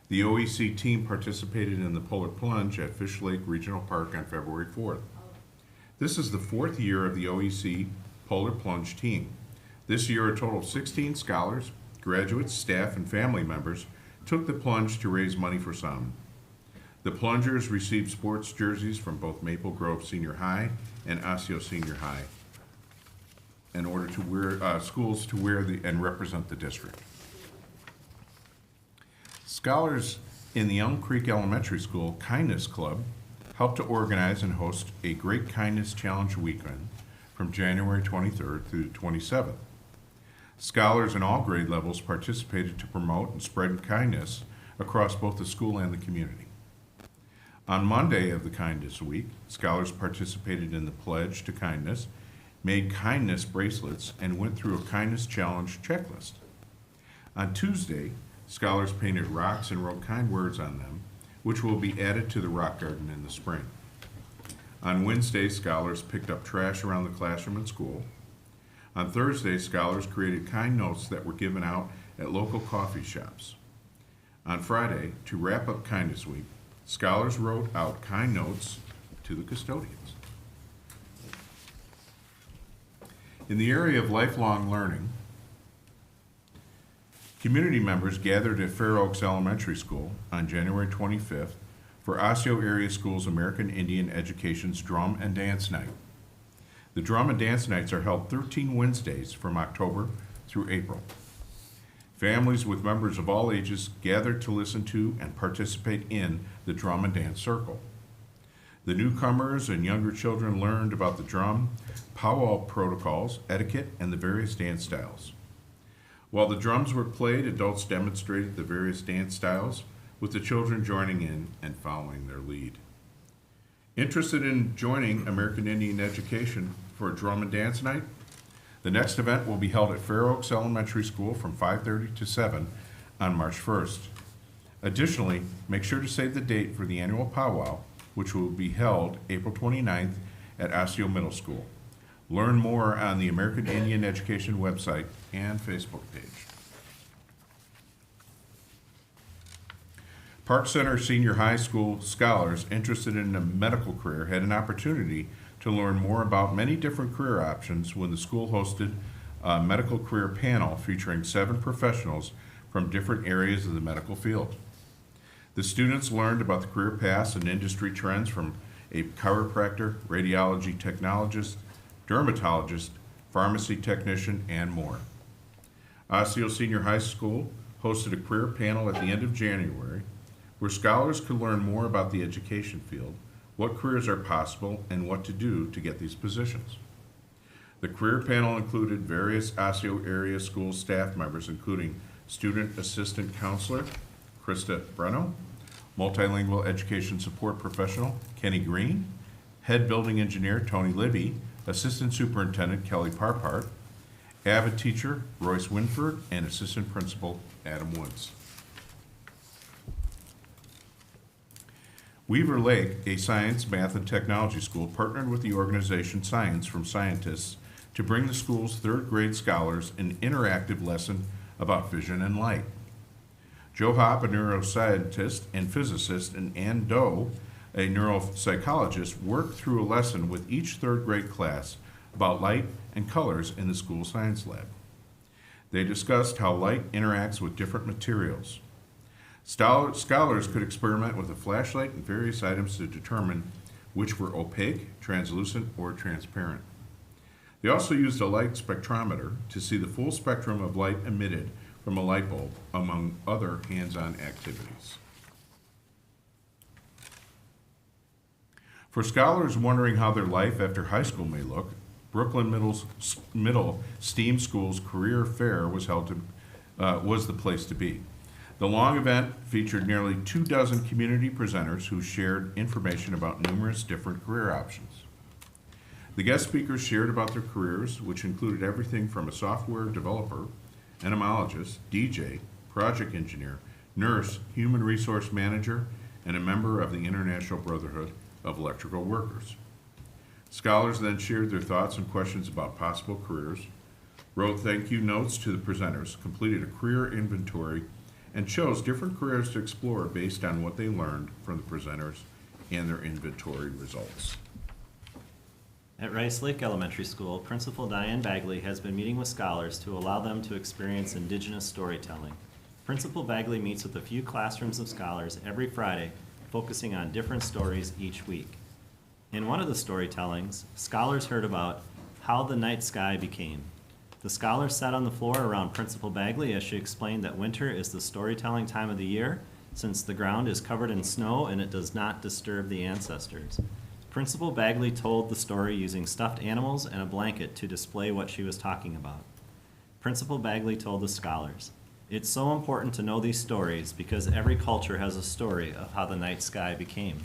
The OEC team participated in the Polar Plunge at Fish Lake Regional Park on February 4th. This is the 4th year of the OEC Polar Plunge team. This year, a total of 16 scholars, graduates, staff, and family members took the plunge to raise money for some. The plungers received sports jerseys from both Maple Grove Senior High and Osseo Senior High in order to wear, schools to wear and represent the district. Scholars in the Elm Creek Elementary School Kindness Club helped to organize and host a Great Kindness Challenge weekend from January 23rd through the 27th. Scholars in all grade levels participated to promote and spread kindness across both the school and the community. On Monday of the Kindness Week, scholars participated in the Pledge to Kindness, made kindness bracelets, and went through a kindness challenge checklist. On Tuesday, scholars painted rocks and wrote kind words on them, which will be added to the rock garden in the spring. On Wednesday, scholars picked up trash around the classroom and school. On Thursday, scholars created kind notes that were given out at local coffee shops. On Friday, to wrap up Kindness Week, scholars wrote out kind notes to the custodians. In the area of lifelong learning, community members gathered at Fair Oaks Elementary School on January 25th for Osseo Area Schools American Indian Education's Drum and Dance Night. The Drum and Dance Nights are held 13 Wednesdays from October through April. Families with members of all ages gathered to listen to and participate in the Drum and Dance Circle. The newcomers and younger children learned about the drum, powwow protocols, etiquette, and the various dance styles. While the drums were played, adults demonstrated the various dance styles, with the children joining in and following their lead. Interested in joining American Indian Education for a Drum and Dance Night? The next event will be held at Fair Oaks Elementary School from 5:30 to 7 on March 1st. Additionally, make sure to save the date for the annual powwow, which will be held April 29th at Osseo Middle School. Learn more on the American Indian Education website and Facebook page. Park Center Senior High School scholars interested in a medical career had an opportunity to learn more about many different career options when the school hosted a medical career panel featuring 7 professionals from different areas of the medical field. The students learned about the career paths and industry trends from a chiropractor, radiology technologist, dermatologist, pharmacy technician, and more. Osseo Senior High School hosted a career panel at the end of January where scholars could learn more about the education field, what careers are possible, and what to do to get these positions. The career panel included various Osseo area school staff members, including student assistant counselor Krista Breno, multilingual education support professional Kenny Green, head building engineer Tony Libby, assistant superintendent Kelly Parpart, avid teacher Royce Winford, and assistant principal Adam Woods. Weaver Lake, a science, math, and technology school, partnered with the organization Science from Scientists to bring the school's 3rd grade scholars an interactive lesson about vision and light. Joe Hopp, a neuroscientist and physicist, and Ann Doe, a neuropsychologist, worked through a lesson with each 3rd grade class about light and colors in the school science lab. They discussed how light interacts with different materials. Scholars could experiment with a flashlight and various items to determine which were opaque, translucent, or transparent. They also used a light spectrometer to see the full spectrum of light emitted from a light bulb, among other hands-on activities. For scholars wondering how their life after high school may look, Brooklyn Middle STEAM School's career fair was the place to be. The long event featured nearly 24 community presenters who shared information about numerous different career options. The guest speakers shared about their careers, which included everything from a software developer, entomologist, DJ, project engineer, nurse, human resource manager, and a member of the International Brotherhood of Electrical Workers. Scholars then shared their thoughts and questions about possible careers, wrote thank you notes to the presenters, completed a career inventory, and chose different careers to explore based on what they learned from the presenters and their inventory results. At Rice Lake Elementary School, Principal Diane Bagley has been meeting with scholars to allow them to experience Indigenous storytelling. Principal Bagley meets with a few classrooms of scholars every Friday, focusing on different stories each week. In one of the storytellings, scholars heard about how the night sky became. The scholars sat on the floor around Principal Bagley as she explained that winter is the storytelling time of the year, since the ground is covered in snow and it does not disturb the ancestors. Principal Bagley told the story using stuffed animals and a blanket to display what she was talking about. Principal Bagley told the scholars, "It's so important to know these stories because every culture has a story of how the night sky became."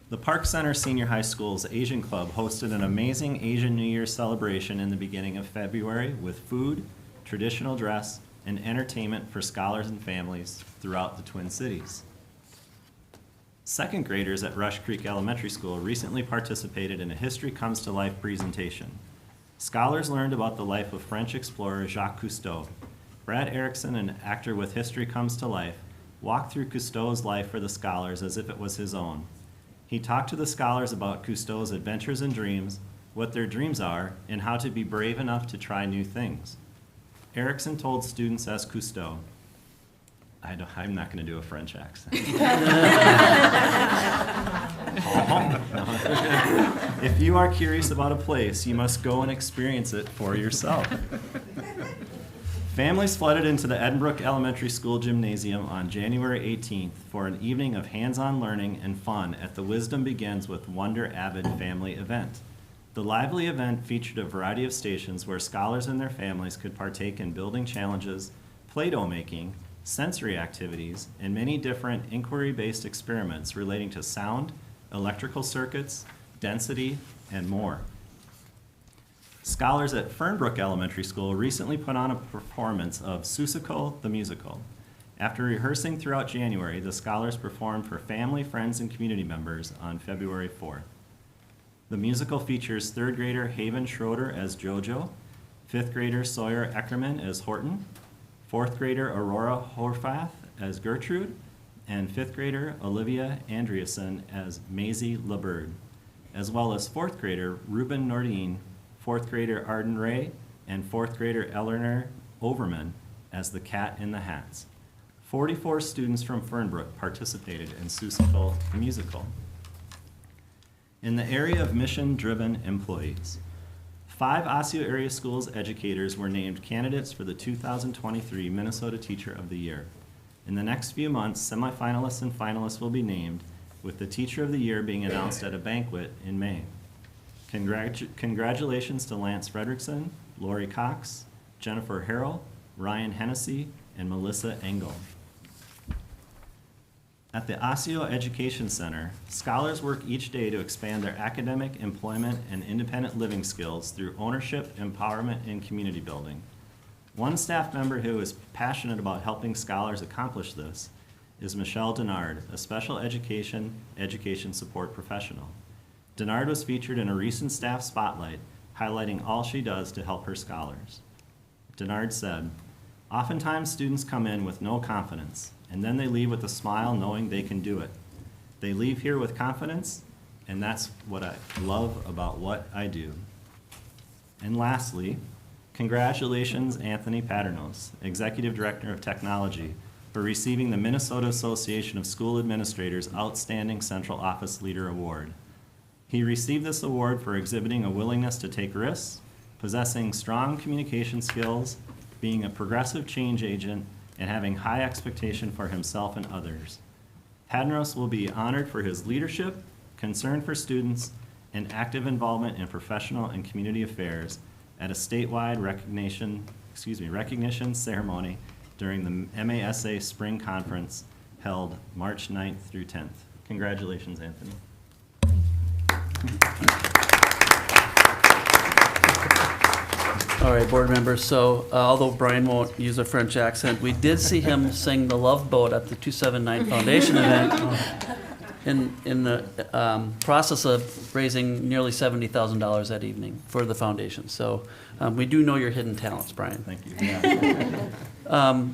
The Park Center Senior High School's Asian Club hosted an amazing Asian New Year celebration in the beginning of February with food, traditional dress, and entertainment for scholars and families throughout the Twin Cities. Second graders at Rush Creek Elementary School recently participated in a History Comes to Life presentation. Scholars learned about the life of French explorer Jacques Cousteau. Brad Erickson, an actor with History Comes to Life, walked through Cousteau's life for the scholars as if it was his own. He talked to the scholars about Cousteau's adventures and dreams, what their dreams are, and how to be brave enough to try new things. Erickson told students as Cousteau, I'm not going to do a French accent. If you are curious about a place, you must go and experience it for yourself. Families flooded into the Edinbrook Elementary School gymnasium on January 18th for an evening of hands-on learning and fun at the Wisdom Begins with Wonder Avid family event. The lively event featured a variety of stations where scholars and their families could partake in building challenges, Play-Doh making, sensory activities, and many different inquiry-based experiments relating to sound, electrical circuits, density, and more. Scholars at Fernbrook Elementary School recently put on a performance of Seussical the Musical. After rehearsing throughout January, the scholars performed for family, friends, and community members on February 4th. The musical features third grader Haven Schroeder as Jojo, fifth grader Sawyer Eckerman as Horton, fourth grader Aurora Horfath as Gertrude, and fifth grader Olivia Andreasen as Maisie LeBird, as well as fourth grader Ruben Nordine, fourth grader Arden Ray, and fourth grader Eleanor Overman as the Cat in the Hats. 44 students from Fernbrook participated in Seussical the Musical. In the area of mission-driven employees, 5 Osseo Area Schools educators were named candidates for the 2023 Minnesota Teacher of the Year. In the next few months, semifinalists and finalists will be named, with the Teacher of the Year being announced at a banquet in May. Congratulations to Lance Fredrickson, Lori Cox, Jennifer Harrell, Ryan Hennessy, and Melissa Engel. At the Osseo Education Center, scholars work each day to expand their academic, employment, and independent living skills through ownership, empowerment, and community building. One staff member who is passionate about helping scholars accomplish this is Michelle Denard, a special education support professional. Denard was featured in a recent staff spotlight, highlighting all she does to help her scholars. Denard said, "Oftentimes students come in with no confidence, and then they leave with a smile knowing they can do it. They leave here with confidence, and that's what I love about what I do." And lastly, congratulations Anthony Paternos, Executive Director of Technology, for receiving the Minnesota Association of School Administrators Outstanding Central Office Leader Award. He received this award for exhibiting a willingness to take risks, possessing strong communication skills, being a progressive change agent, and having high expectation for himself and others. Padnos will be honored for his leadership, concern for students, and active involvement in professional and community affairs at a statewide recognition ceremony during the MASA Spring Conference held March 9th through 10th. Congratulations, Anthony. All right, board members, so although Brian won't use a French accent, we did see him sing The Love Boat at the 279 Foundation event in the process of raising nearly $70,000 that evening for the foundation. So we do know your hidden talents, Brian. Thank you. Yeah.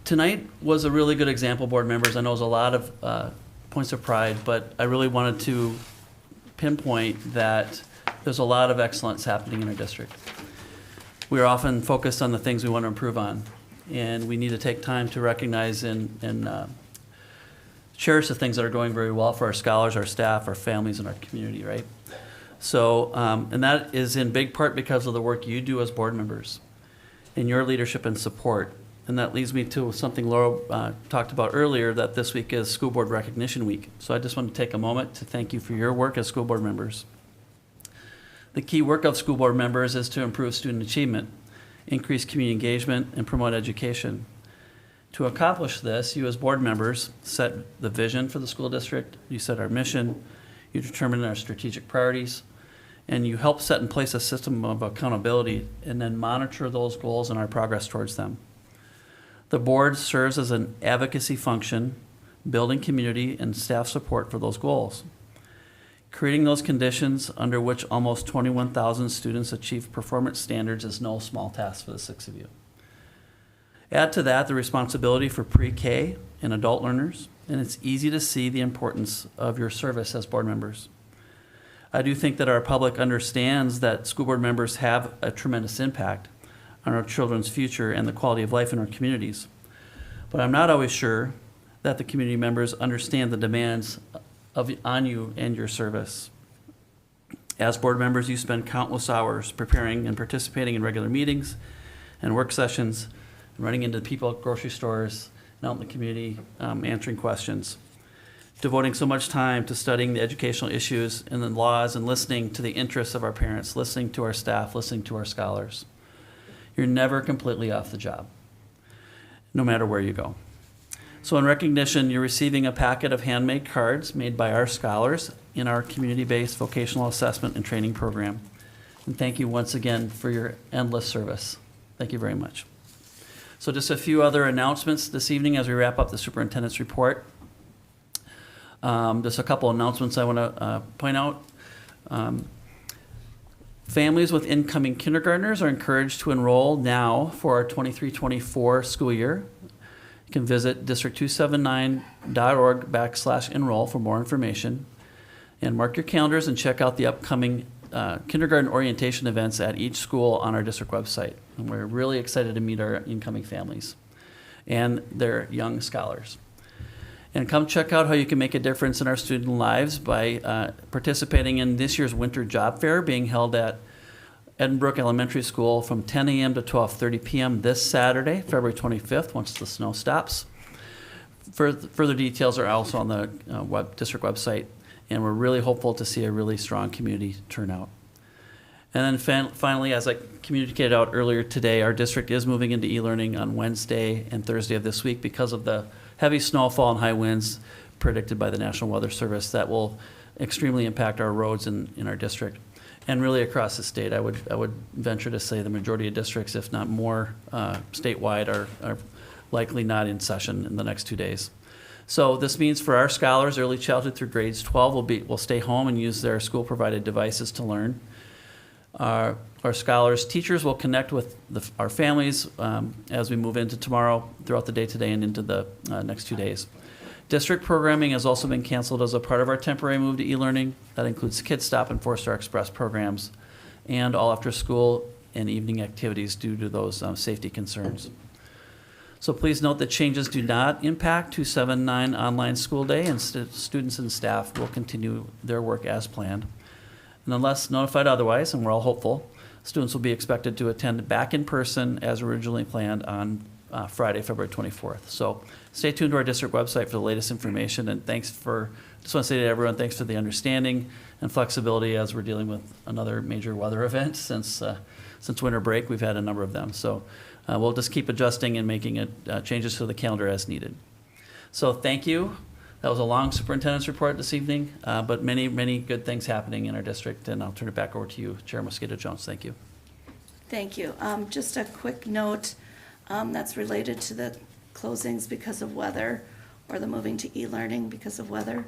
Tonight was a really good example, board members. I know it was a lot of points of pride, but I really wanted to pinpoint that there's a lot of excellence happening in our district. We are often focused on the things we want to improve on, and we need to take time to recognize and cherish the things that are going very well for our scholars, our staff, our families, and our community, right? So, and that is in big part because of the work you do as board members and your leadership and support. And that leads me to something Laura talked about earlier, that this week is School Board Recognition Week. So I just want to take a moment to thank you for your work as school board members. The key work of school board members is to improve student achievement, increase community engagement, and promote education. To accomplish this, you as board members set the vision for the school district, you set our mission, you determine our strategic priorities, and you help set in place a system of accountability and then monitor those goals and our progress towards them. The board serves as an advocacy function, building community and staff support for those goals. Creating those conditions under which almost 21,000 students achieve performance standards is no small task for the six of you. Add to that the responsibility for pre-K and adult learners, and it's easy to see the importance of your service as board members. I do think that our public understands that school board members have a tremendous impact on our children's future and the quality of life in our communities. But I'm not always sure that the community members understand the demands on you and your service. As board members, you spend countless hours preparing and participating in regular meetings and work sessions, running into people at grocery stores and out in the community, answering questions, devoting so much time to studying the educational issues and the laws and listening to the interests of our parents, listening to our staff, listening to our scholars. You're never completely off the job, no matter where you go. So in recognition, you're receiving a packet of handmade cards made by our scholars in our community-based vocational assessment and training program. And thank you once again for your endless service. Thank you very much. So just a few other announcements this evening as we wrap up the superintendent's report. Just a couple announcements I want to point out. Families with incoming kindergartners are encouraged to enroll now for our 23-24 school year. You can visit district279.org/enroll for more information. And mark your calendars and check out the upcoming kindergarten orientation events at each school on our district website. And we're really excited to meet our incoming families and their young scholars. And come check out how you can make a difference in our student lives by participating in this year's winter job fair being held at Edinbrook Elementary School from 10 a.m. to 12:30 p.m. this Saturday, February 25th, once the snow stops. Further details are also on the district website, and we're really hopeful to see a really strong community turnout. And then finally, as I communicated out earlier today, our district is moving into e-learning on Wednesday and Thursday of this week because of the heavy snowfall and high winds predicted by the National Weather Service that will extremely impact our roads in our district and really across the state. I would venture to say the majority of districts, if not more, statewide are likely not in session in the next 2 days. So this means for our scholars, early childhood through grades 12 will stay home and use their school-provided devices to learn. Our scholars, teachers will connect with our families as we move into tomorrow, throughout the day today, and into the next 2 days. District programming has also been canceled as a part of our temporary move to e-learning. That includes Kids Stop and 4-Star Express programs and all after-school and evening activities due to those safety concerns. So please note that changes do not impact 279 online school day, and students and staff will continue their work as planned. And unless notified otherwise, and we're all hopeful, students will be expected to attend back in person as originally planned on Friday, February 24th. So stay tuned to our district website for the latest information, and just want to say to everyone, thanks for the understanding and flexibility as we're dealing with another major weather event since winter break. We've had a number of them. So we'll just keep adjusting and making changes to the calendar as needed. So thank you. That was a long superintendent's report this evening, but many, many good things happening in our district, and I'll turn it back over to you, Chair Mosqueda-Jones. Thank you. Thank you. Just a quick note that's related to the closings because of weather, or the moving to e-learning because of weather.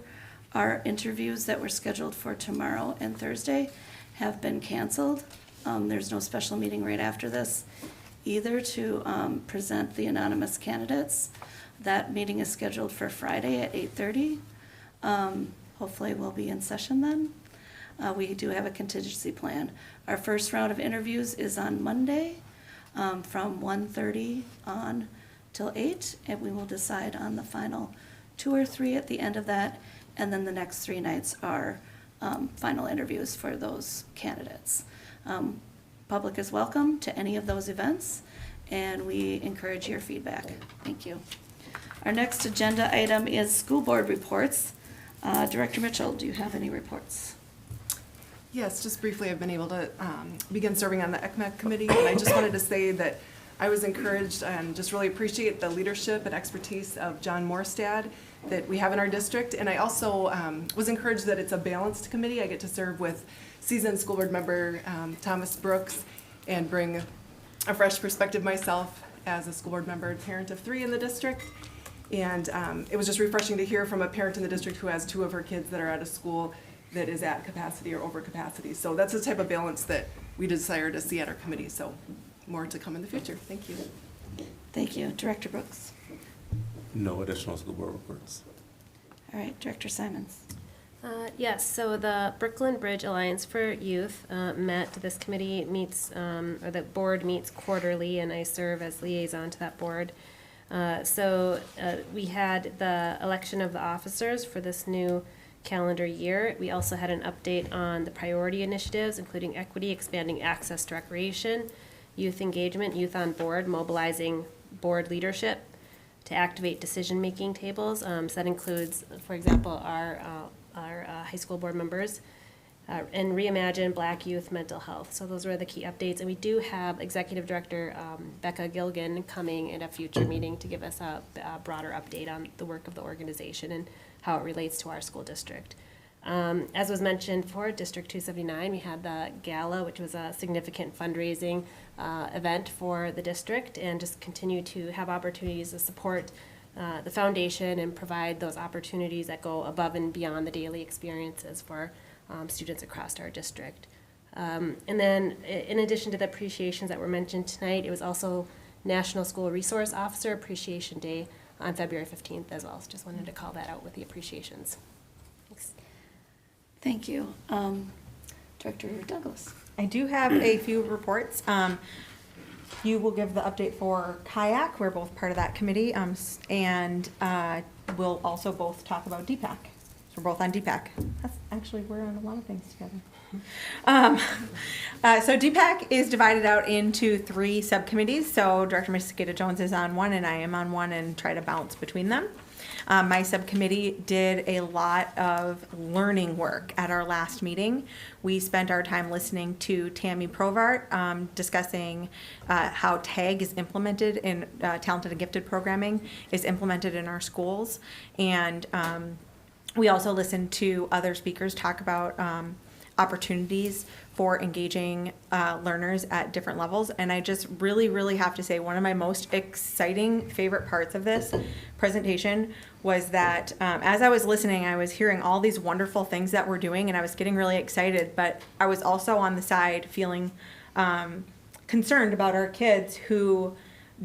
Our interviews that were scheduled for tomorrow and Thursday have been canceled. There's no special meeting right after this either to present the anonymous candidates. That meeting is scheduled for Friday at 8:30. Hopefully we'll be in session then. we do have a contingency plan. Our first round of interviews is on Monday from 1:30 on till 8, and we will decide on the final 2 or 3 at the end of that, and then the next 3 nights are final interviews for those candidates. Public is welcome to any of those events, and we encourage your feedback. Thank you. Our next agenda item is school board reports. Director Mitchell, do you have any reports? Yes, just briefly, I've been able to begin serving on the ECMEC committee, and I just wanted to say that I was encouraged and just really appreciate the leadership and expertise of John Morstad that we have in our district. And I also was encouraged that it's a balanced committee. I get to serve with seasoned school board member Thomas Brooks and bring a fresh perspective myself as a school board member and parent of 3 in the district. And it was just refreshing to hear from a parent in the district who has 2 of her kids that are at a school that is at capacity or over capacity. So that's the type of balance that we desire to see at our committee. So more to come in the future. Thank you. Thank you. Director Brooks? No additional school board reports. All right, Director Simons? Yes, so the Brooklyn Bridge Alliance for Youth met. This committee meets, or the board meets quarterly, and I serve as liaison to that board. We had the election of the officers for this new calendar year. We also had an update on the priority initiatives, including equity, expanding access to recreation, youth engagement, youth on board, mobilizing board leadership to activate decision-making tables. So that includes, for example, our high school board members, and reimagine Black youth mental health. So those were the key updates. And we do have Executive Director Becca Gilgan coming in a future meeting to give us a broader update on the work of the organization and how it relates to our school district. As was mentioned for District 279, we had the gala, which was a significant fundraising event for the district, and just continue to have opportunities to support the foundation and provide those opportunities that go above and beyond the daily experiences for students across our district. And then in addition to the appreciations that were mentioned tonight, it was also National School Resource Officer Appreciation Day on February 15th as well. So just wanted to call that out with the appreciations. Thanks. Thank you. Director Douglas? I do have a few reports. You will give the update for kayak. We're both part of that committee, and we'll also both talk about DPAC. So we're both on DPAC. That's actually, we're on a lot of things together. So DPAC is divided out into 3 subcommittees. So Director Mosqueda Jones is on one, and I am on one, and try to bounce between them. My subcommittee did a lot of learning work at our last meeting. We spent our time listening to Tammy Provart discussing how TAG is implemented in talented and gifted programming is implemented in our schools. And we also listened to other speakers talk about opportunities for engaging learners at different levels. And I just really have to say, one of my most exciting favorite parts of this presentation was that as I was listening, I was hearing all these wonderful things that we're doing, and I was getting really excited, but I was also on the side feeling concerned about our kids who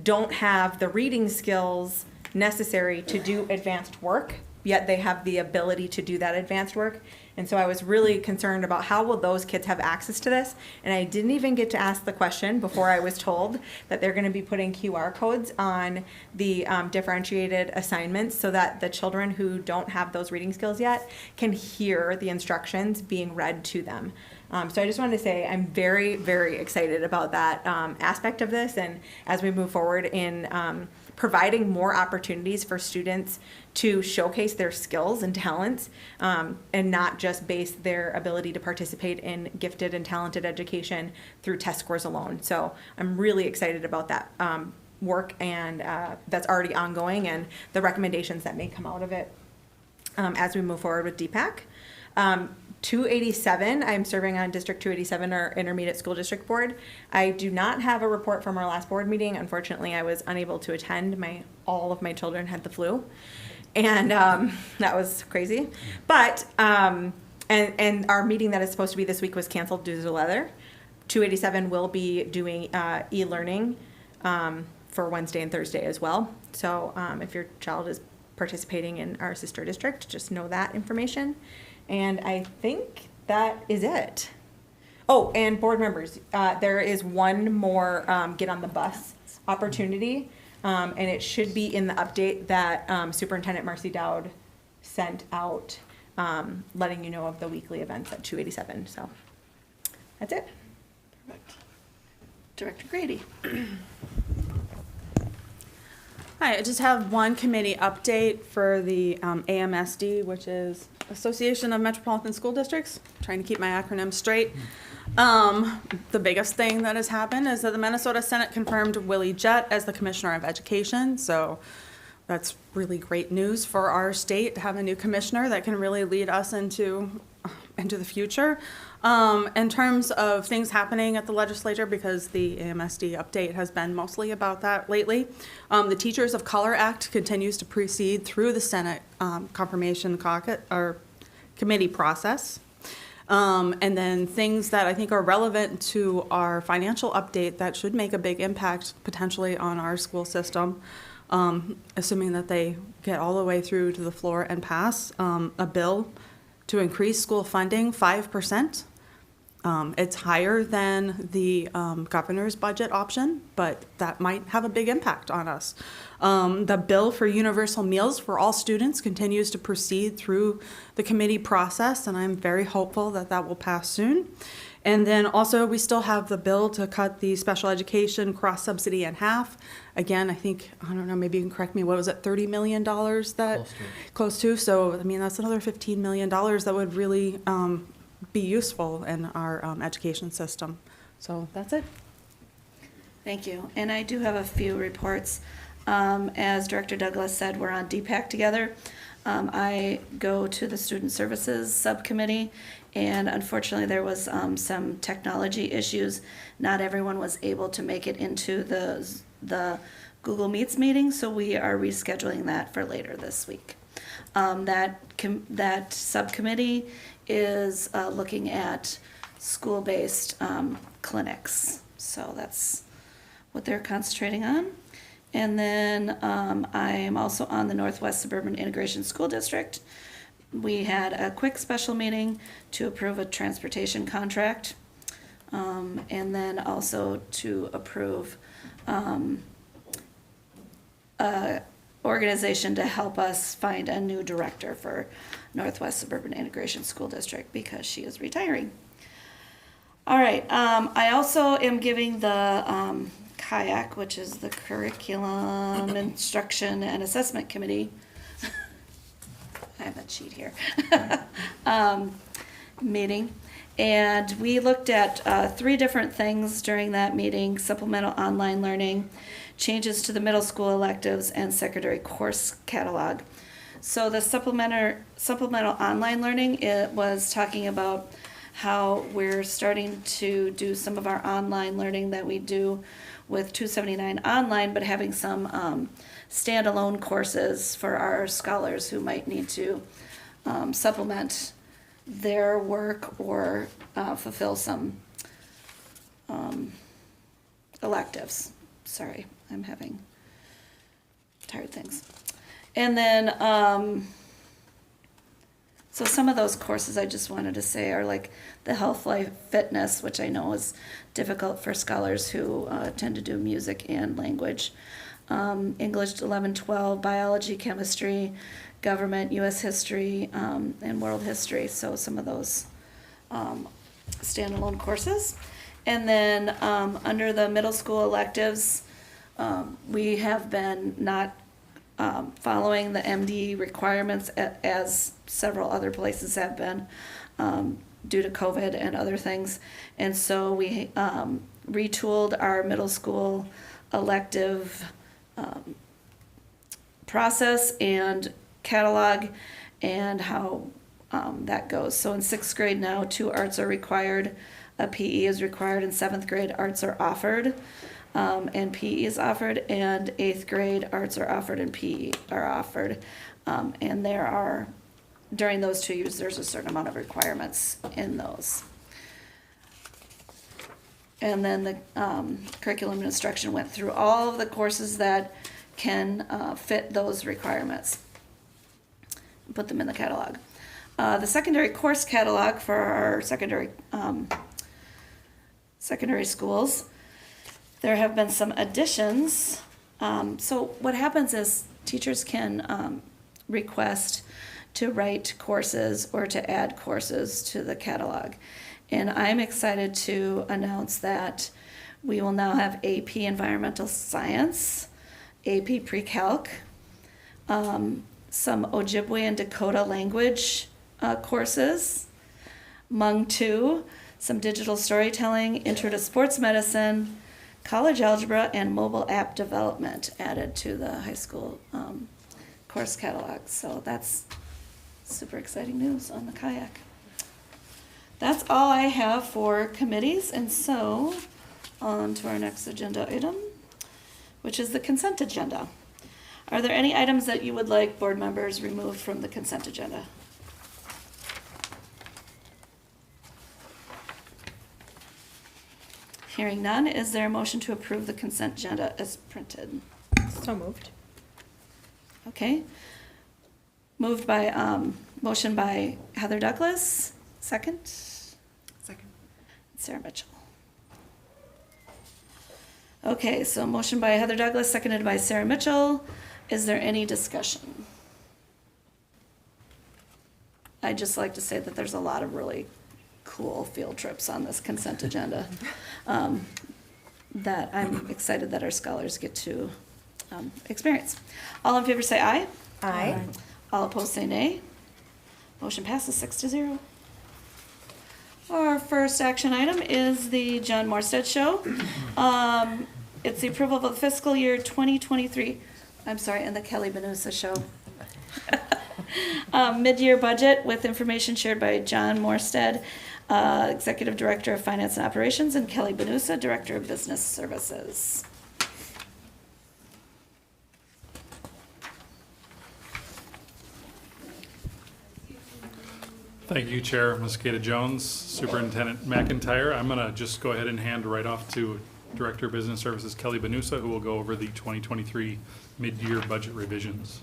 don't have the reading skills necessary to do advanced work, yet they have the ability to do that advanced work. And so I was really concerned about how will those kids have access to this. And I didn't even get to ask the question before I was told that they're going to be putting QR codes on the differentiated assignments so that the children who don't have those reading skills yet can hear the instructions being read to them. So I just wanted to say I'm very excited about that aspect of this. And as we move forward in providing more opportunities for students to showcase their skills and talents, and not just base their ability to participate in gifted and talented education through test scores alone. So I'm really excited about that work, and that's already ongoing, and the recommendations that may come out of it as we move forward with DPAC. 287, I'm serving on District 287, our Intermediate School District Board. I do not have a report from our last board meeting. Unfortunately, I was unable to attend. All of my children had the flu, and that was crazy. But, and our meeting that is supposed to be this week was canceled due to the weather. 287 will be doing e-learning for Wednesday and Thursday as well. So if your child is participating in our sister district, just know that information. And I think that is it. Oh, and board members, there is one more get on the bus opportunity, and it should be in the update that Superintendent Marcy Dowd sent out, letting you know of the weekly events at 287. So that's it. Perfect. Director Grady. Hi, I just have one committee update for the AMSD, which is Association of Metropolitan School Districts. Trying to keep my acronym straight. The biggest thing that has happened is that the Minnesota Senate confirmed Willie Jett as the Commissioner of Education. So that's really great news for our state to have a new commissioner that can really lead us into the future. In terms of things happening at the legislature, because the AMSD update has been mostly about that lately, the Teachers of Color Act continues to proceed through the Senate confirmation caucus or committee process. And then things that I think are relevant to our financial update that should make a big impact potentially on our school system, assuming that they get all the way through to the floor and pass a bill to increase school funding 5%. It's higher than the governor's budget option, but that might have a big impact on us. The bill for universal meals for all students continues to proceed through the committee process, and I'm very hopeful that that will pass soon. And then also we still have the bill to cut the special education cross subsidy in half. Again, I think, I don't know, maybe you can correct me, what was it, $30 million that? Close to. So, I mean, that's another $15 million that would really be useful in our education system. So that's it. Thank you. And I do have a few reports. As Director Douglas said, we're on DPAC together. I go to the Student Services Subcommittee, and unfortunately there was some technology issues. Not everyone was able to make it into the Google Meets meeting, so we are rescheduling that for later this week. That subcommittee is looking at school-based clinics, so that's what they're concentrating on. And then I am also on the Northwest Suburban Integration School District. We had a quick special meeting to approve a transportation contract, and then also to approve a organization to help us find a new director for Northwest Suburban Integration School District because she is retiring. All right, I also am giving the CAIAC, which is the Curriculum Instruction and Assessment Committee. I have that sheet here. Meeting. And we looked at 3 different things during that meeting: supplemental online learning, changes to the middle school electives, and secondary course catalog. So the supplemental online learning, it was talking about how we're starting to do some of our online learning that we do with 279 online, but having some standalone courses for our scholars who might need to supplement their work or fulfill some electives. Sorry, I'm having tired things. And then, so some of those courses I just wanted to say are like the Health Life Fitness, which I know is difficult for scholars who tend to do music and language. English 11-12, biology, chemistry, government, U.S. history, and world history. So some of those standalone courses. And then under the middle school electives, we have been not following the MD requirements as several other places have been due to COVID and other things. And so we retooled our middle school elective process and catalog and how that goes. So in 6th grade now, 2 arts are required, a PE is required. In 7th grade, arts are offered. And PE is offered, and 8th grade arts are offered and PE are offered. And there are, during those 2 years, there's a certain amount of requirements in those. And then the curriculum instruction went through all of the courses that can fit those requirements, put them in the catalog. The secondary course catalog for our secondary schools. There have been some additions. So what happens is teachers can request to write courses or to add courses to the catalog. And I'm excited to announce that we will now have AP Environmental Science, AP Pre-Calc, some Ojibwe and Dakota language courses, Hmong 2, some digital storytelling, Intro to Sports Medicine, college algebra, and mobile app development added to the high school course catalog. So that's super exciting news on the kayak. That's all I have for committees, and so on to our next agenda item, which is the consent agenda. Are there any items that you would like board members removed from the consent agenda? Hearing none, is there a motion to approve the consent agenda as printed? So moved. Okay. Moved by, motion by Heather Douglas, second? Second. Sarah Mitchell. Okay, so motion by Heather Douglas, seconded by Sarah Mitchell. Is there any discussion? I'd just like to say that there's a lot of really cool field trips on this consent agenda that I'm excited that our scholars get to experience. All in favor say aye. Aye. All opposed say nay. Motion passes 6-0. Our first action item is the John Morstead Show. It's the approval of the fiscal year 2023, I'm sorry, and the Kelly Benusa Show. Mid-year budget with information shared by John Morstead, Executive Director of Finance and Operations, and Kelly Benusa, Director of Business Services. Thank you, Chair Mosqueda Jones, Superintendent McIntyre. I'm going to just go ahead and hand right off to Director of Business Services Kelly Benusa, who will go over the 2023 mid-year budget revisions.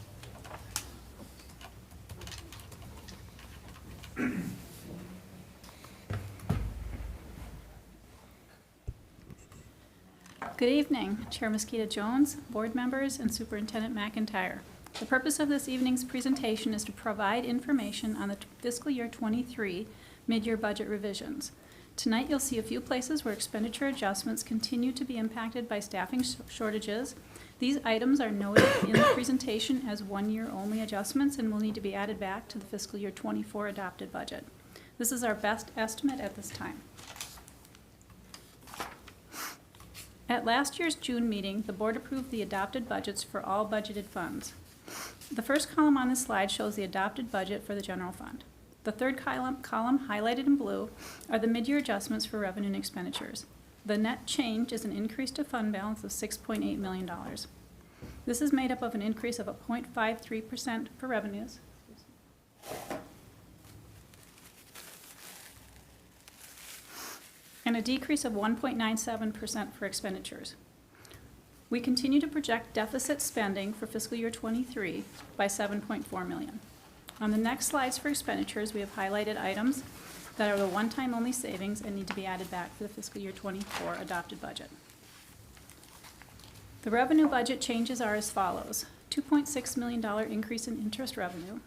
Good evening, Chair Mosqueda Jones, board members, and Superintendent McIntyre. The purpose of this evening's presentation is to provide information on the fiscal year 23 mid-year budget revisions. Tonight you'll see a few places where expenditure adjustments continue to be impacted by staffing shortages. These items are noted in the presentation as one-year only adjustments and will need to be added back to the fiscal year 24 adopted budget. This is our best estimate at this time. At last year's June meeting, the board approved the adopted budgets for all budgeted funds. The first column on this slide shows the adopted budget for the general fund. The third column highlighted in blue are the mid-year adjustments for revenue and expenditures. The net change is an increase to fund balance of $6.8 million. This is made up of an increase of 0.53% for revenues, and a decrease of 1.97% for expenditures. We continue to project deficit spending for fiscal year 23 by $7.4 million. On the next slides for expenditures, we have highlighted items that are the one-time only savings and need to be added back for the fiscal year 24 adopted budget. The revenue budget changes are as follows: $2.6 million increase in interest revenue,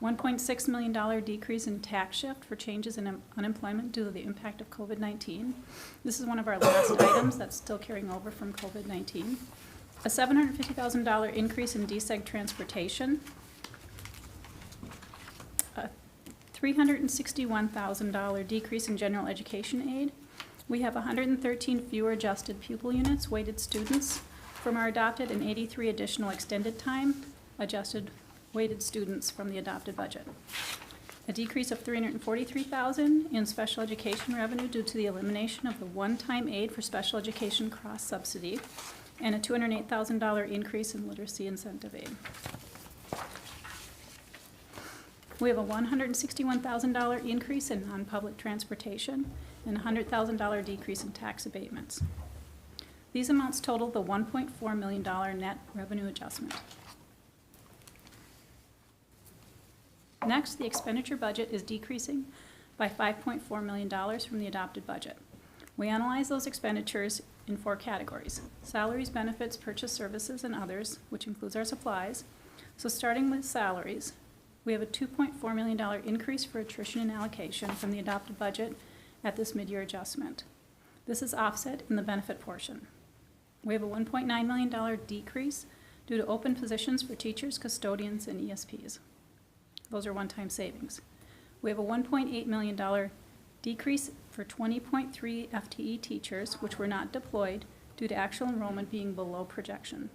$1.6 million decrease in tax shift for changes in unemployment due to the impact of COVID-19. This is one of our last items that's still carrying over from COVID-19. A $750,000 increase in DSEG transportation. A $361,000 decrease in general education aid. We have 113 fewer adjusted pupil units, weighted students from our adopted, and 83 additional extended time adjusted weighted students from the adopted budget. A decrease of $343,000 in special education revenue due to the elimination of the one-time aid for special education cross-subsidy, and a $208,000 increase in literacy incentive aid. We have a $161,000 increase in non-public transportation and a $100,000 decrease in tax abatements. These amounts total the $1.4 million net revenue adjustment. Next, the expenditure budget is decreasing by $5.4 million from the adopted budget. We analyze those expenditures in 4 categories: salaries, benefits, purchase services, and others, which includes our supplies. So starting with salaries, we have a $2.4 million increase for attrition and allocation from the adopted budget at this mid-year adjustment. This is offset in the benefit portion. We have a $1.9 million decrease due to open positions for teachers, custodians, and ESPs. Those are one-time savings. We have a $1.8 million decrease for 20.3 FTE teachers, which were not deployed due to actual enrollment being below projection.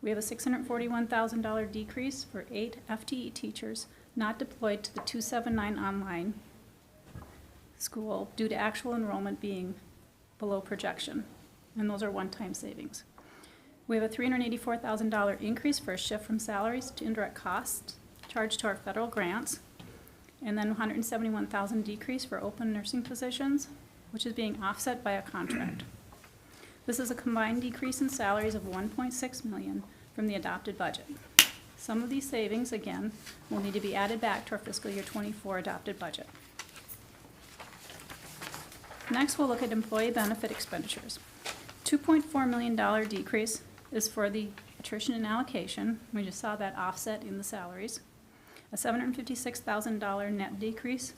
We have a $641,000 decrease for 8 FTE teachers not deployed to the 279 online school due to actual enrollment being below projection, and those are one-time savings. We have a $384,000 increase for a shift from salaries to indirect costs charged to our federal grants, and then $171,000 decrease for open nursing positions, which is being offset by a contract. This is a combined decrease in salaries of $1.6 million from the adopted budget. Some of these savings, again, will need to be added back to our fiscal year 24 adopted budget. Next, we'll look at employee benefit expenditures. $2.4 million decrease is for the attrition and allocation. We just saw that offset in the salaries. A $756,000 net decrease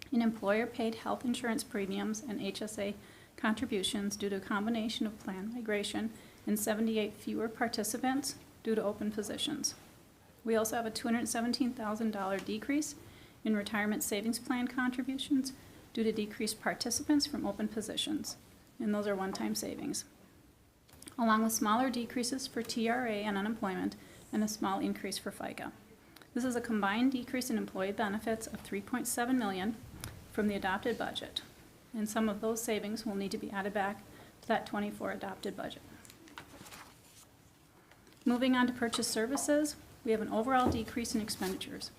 in employer-paid health insurance premiums and HSA contributions due to a combination of plan migration and 78 fewer participants due to open positions. We also have a $217,000 decrease in retirement savings plan contributions due to decreased participants from open positions, and those are one-time savings, along with smaller decreases for TRA and unemployment and a small increase for FICA. This is a combined decrease in employee benefits of $3.7 million from the adopted budget, and some of those savings will need to be added back to that 24 adopted budget. Moving on to purchase services, we have an overall decrease in expenditures.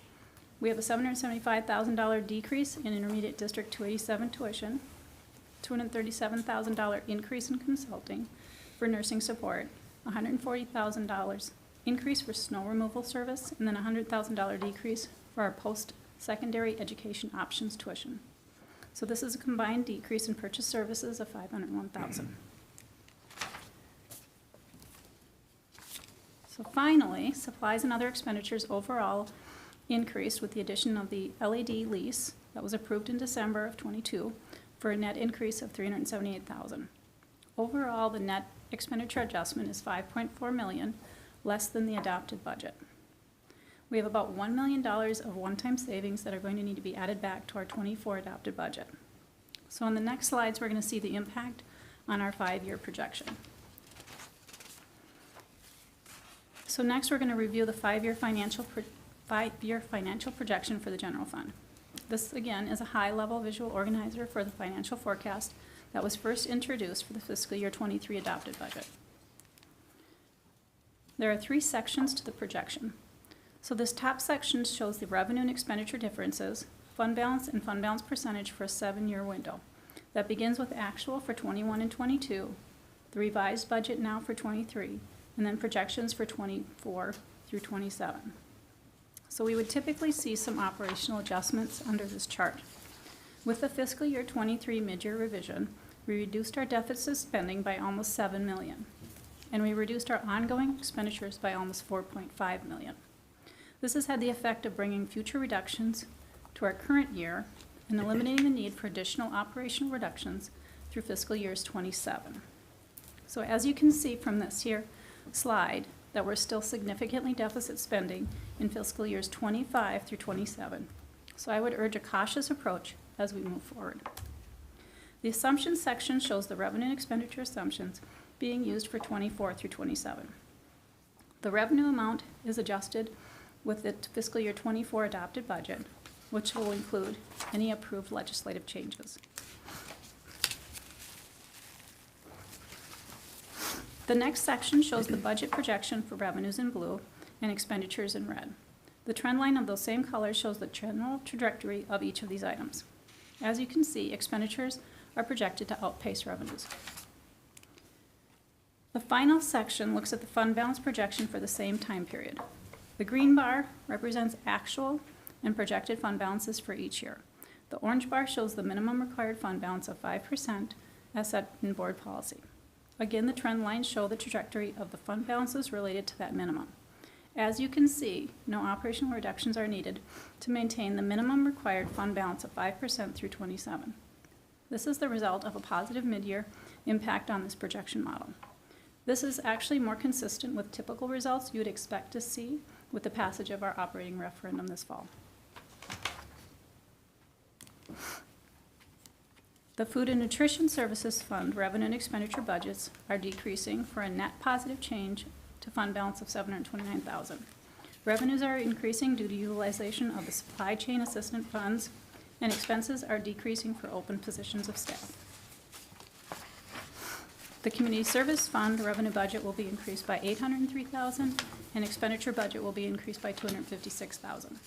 We have a $775,000 decrease in intermediate district 287 tuition, $237,000 increase in consulting for nursing support, $140,000 increase for snow removal service, and then a $100,000 decrease for our post-secondary education options tuition. So this is a combined decrease in purchase services of $501,000. So finally, supplies and other expenditures overall increased with the addition of the LED lease that was approved in December of '22 for a net increase of $378,000. Overall, the net expenditure adjustment is $5.4 million, less than the adopted budget. We have about $1 million of one-time savings that are going to need to be added back to our '24 adopted budget. So on the next slides, we're going to see the impact on our 5-year projection. So next, we're going to review the 5-year financial projection for the general fund. This, again, is a high-level visual organizer for the financial forecast that was first introduced for the fiscal year 23 adopted budget. There are 3 sections to the projection. So this top section shows the revenue and expenditure differences, fund balance and fund balance percentage for a 7-year window. That begins with actual for 21 and 22, the revised budget now for 23, and then projections for 24 through 27. So we would typically see some operational adjustments under this chart. With the fiscal year 23 mid-year revision, we reduced our deficit spending by almost $7 million, and we reduced our ongoing expenditures by almost $4.5 million. This has had the effect of bringing future reductions to our current year and eliminating the need for additional operational reductions through fiscal years 27. So as you can see from this here slide, that we're still significantly deficit spending in fiscal years 25 through 27. So I would urge a cautious approach as we move forward. The assumptions section shows the revenue and expenditure assumptions being used for 24 through 27. The revenue amount is adjusted with the fiscal year 24 adopted budget, which will include any approved legislative changes. The next section shows the budget projection for revenues in blue and expenditures in red. The trend line of those same colors shows the general trajectory of each of these items. As you can see, expenditures are projected to outpace revenues. The final section looks at the fund balance projection for the same time period. The green bar represents actual and projected fund balances for each year. The orange bar shows the minimum required fund balance of 5% as set in board policy. Again, the trend lines show the trajectory of the fund balances related to that minimum. As you can see, no operational reductions are needed to maintain the minimum required fund balance of 5% through 27. This is the result of a positive mid-year impact on this projection model. This is actually more consistent with typical results you would expect to see with the passage of our operating referendum this fall. The Food and Nutrition Services Fund revenue and expenditure budgets are decreasing for a net positive change to fund balance of $729,000. Revenues are increasing due to utilization of the supply chain assistant funds, and expenses are decreasing for open positions of staff. The Community Service Fund revenue budget will be increased by $803,000, and expenditure budget will be increased by $256,000,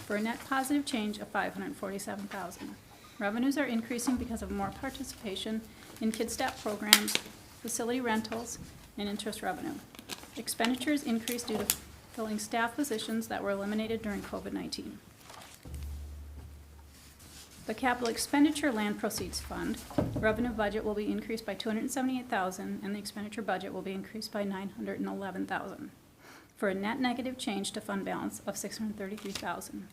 for a net positive change of $547,000. Revenues are increasing because of more participation in KidSTAP programs, facility rentals, and interest revenue. Expenditures increased due to filling staff positions that were eliminated during COVID-19. The Capital Expenditure Land Proceeds Fund revenue budget will be increased by $278,000, and the expenditure budget will be increased by $911,000, for a net negative change to fund balance of $633,000.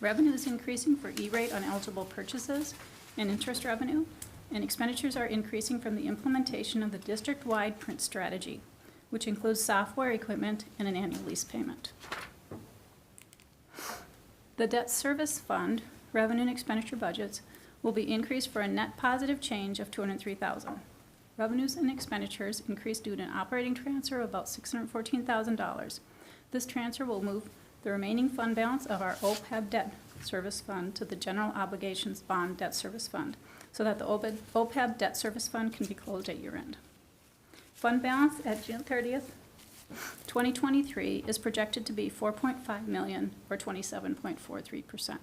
Revenue is increasing for E-rate on eligible purchases and interest revenue, and expenditures are increasing from the implementation of the district-wide print strategy, which includes software equipment and an annual lease payment. The Debt Service Fund revenue and expenditure budgets will be increased for a net positive change of $203,000. Revenues and expenditures increased due to an operating transfer of about $614,000. This transfer will move the remaining fund balance of our OPEB Debt Service Fund to the General Obligations Bond Debt Service Fund, so that the OPEB Debt Service Fund can be closed at year-end. Fund balance at June 30th, 2023 is projected to be $4.5 million, or 27.43%.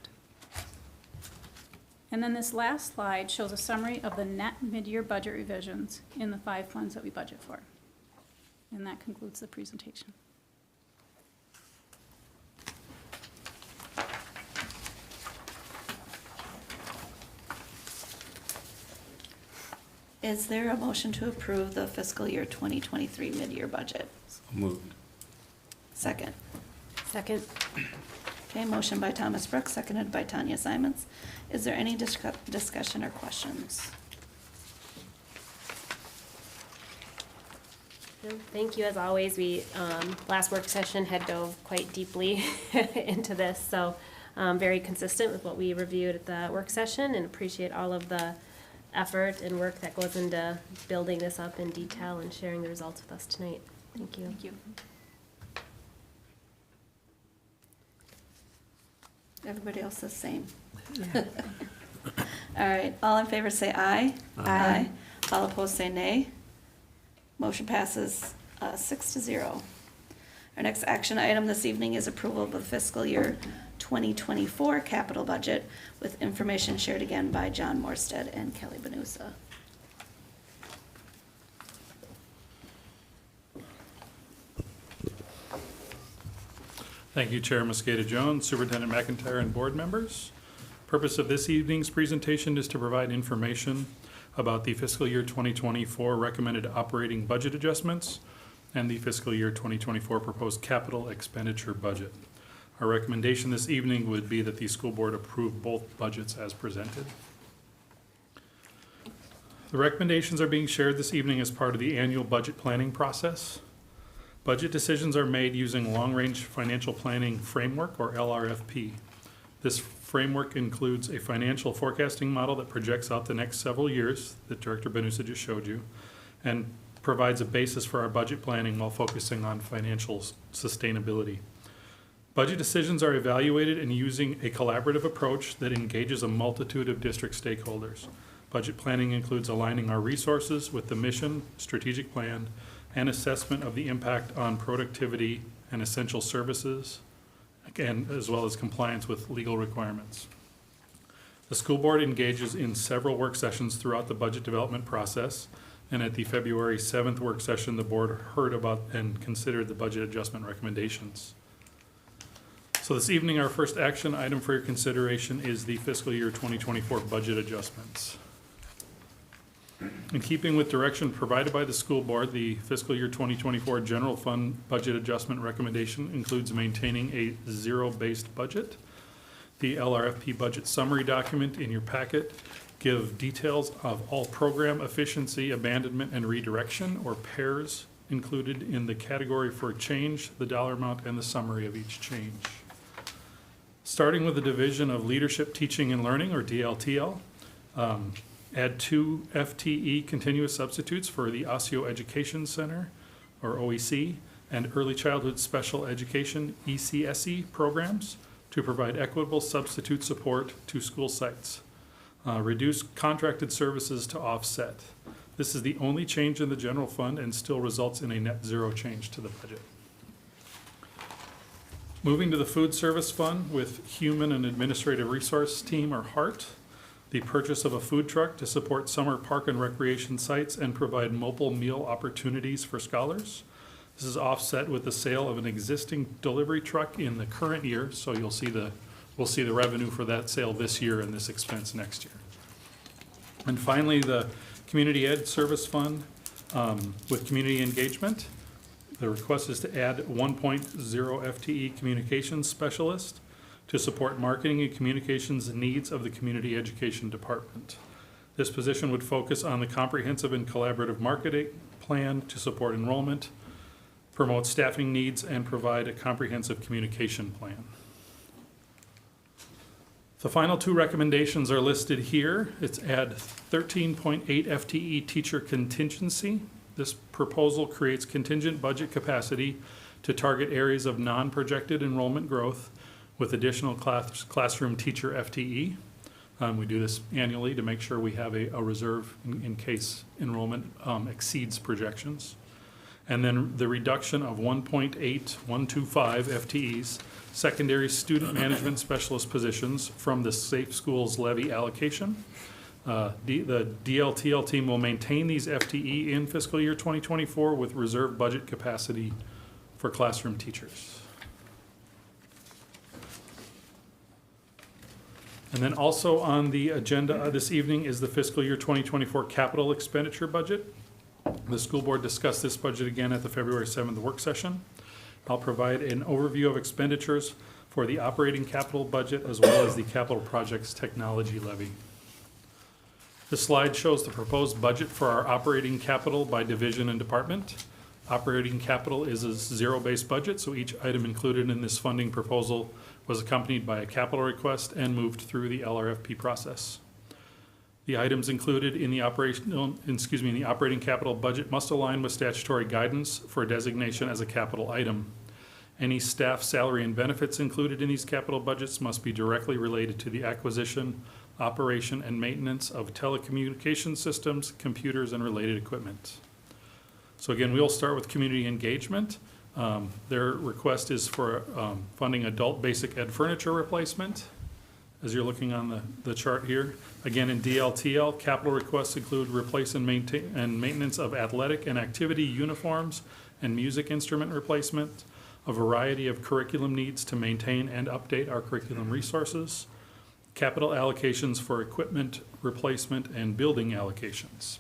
And then this last slide shows a summary of the net mid-year budget revisions in the 5 funds that we budget for. And that concludes the presentation. Is there a motion to approve the fiscal year 2023 mid-year budget? Moved. Second. Second. Okay, motion by Thomas Brooks, seconded by Tanya Simons. Is there any discussion or questions? Thank you, as always. We, last work session had dove quite deeply into this, so very consistent with what we reviewed at the work session, and appreciate all of the effort and work that goes into building this up in detail and sharing the results with us tonight. Thank you. Thank you. Everybody else the same? Yeah. All right, all in favor say aye. Aye. All opposed say nay. Motion passes 6-0. Our next action item this evening is approval of the fiscal year 2024 capital budget, with information shared again by John Morstead and Kelly Benusa. Thank you, Chair Mosqueda Jones, Superintendent McIntyre, and board members. Purpose of this evening's presentation is to provide information about the fiscal year 2024 recommended operating budget adjustments and the fiscal year 2024 proposed capital expenditure budget. Our recommendation this evening would be that the school board approve both budgets as presented. The recommendations are being shared this evening as part of the annual budget planning process. Budget decisions are made using long-range financial planning framework, or LRFP. This framework includes a financial forecasting model that projects out the next several years that Director Benusa just showed you, and provides a basis for our budget planning while focusing on financial sustainability. Budget decisions are evaluated in using a collaborative approach that engages a multitude of district stakeholders. Budget planning includes aligning our resources with the mission, strategic plan, and assessment of the impact on productivity and essential services, and as well as compliance with legal requirements. The school board engages in several work sessions throughout the budget development process, and at the February 7th work session, the board heard about and considered the budget adjustment recommendations. So this evening, our first action item for your consideration is the fiscal year 2024 budget adjustments. In keeping with direction provided by the school board, the fiscal year 2024 general fund budget adjustment recommendation includes maintaining a zero-based budget. The LRFP budget summary document in your packet give details of all program efficiency, abandonment, and redirection, or PAIRS, included in the category for change, the dollar amount, and the summary of each change. Starting with the Division of Leadership, Teaching, and Learning, or DLTL, add 2 FTE continuous substitutes for the Osseo Education Center, or OEC, and Early Childhood Special Education, ECSE, programs to provide equitable substitute support to school sites. Reduce contracted services to offset. This is the only change in the general fund and still results in a net zero change to the budget. Moving to the food service fund with Human and Administrative Resource Team, or HART, the purchase of a food truck to support summer park and recreation sites and provide mobile meal opportunities for scholars. This is offset with the sale of an existing delivery truck in the current year, so we'll see the revenue for that sale this year and this expense next year. And finally, the Community Ed Service Fund with community engagement. The request is to add 1.0 FTE communications specialist to support marketing and communications needs of the community education department. This position would focus on the comprehensive and collaborative marketing plan to support enrollment, promote staffing needs, and provide a comprehensive communication plan. The final 2 recommendations are listed here. It's add 13.8 FTE teacher contingency. This proposal creates contingent budget capacity to target areas of non-projected enrollment growth with additional classroom teacher FTE. We do this annually to make sure we have a reserve in case enrollment exceeds projections. And then the reduction of 1.8125 FTEs, secondary student management specialist positions from the Safe Schools levy allocation. The DLTL team will maintain these FTE in fiscal year 2024 with reserve budget capacity for classroom teachers. And then also on the agenda this evening is the fiscal year 2024 capital expenditure budget. The school board discussed this budget again at the February 7th work session. I'll provide an overview of expenditures for the operating capital budget as well as the capital projects technology levy. This slide shows the proposed budget for our operating capital by division and department. Operating capital is a zero-based budget, so each item included in this funding proposal was accompanied by a capital request and moved through the LRFP process. The items included in the operating capital budget must align with statutory guidance for designation as a capital item. Any staff salary and benefits included in these capital budgets must be directly related to the acquisition, operation, and maintenance of telecommunication systems, computers, and related equipment. So again, we'll start with community engagement. Their request is for funding adult basic ed furniture replacement, as you're looking on the chart here. Again, in DLTL, capital requests include replace and maintain and maintenance of athletic and activity uniforms and music instrument replacement, a variety of curriculum needs to maintain and update our curriculum resources, capital allocations for equipment replacement, and building allocations.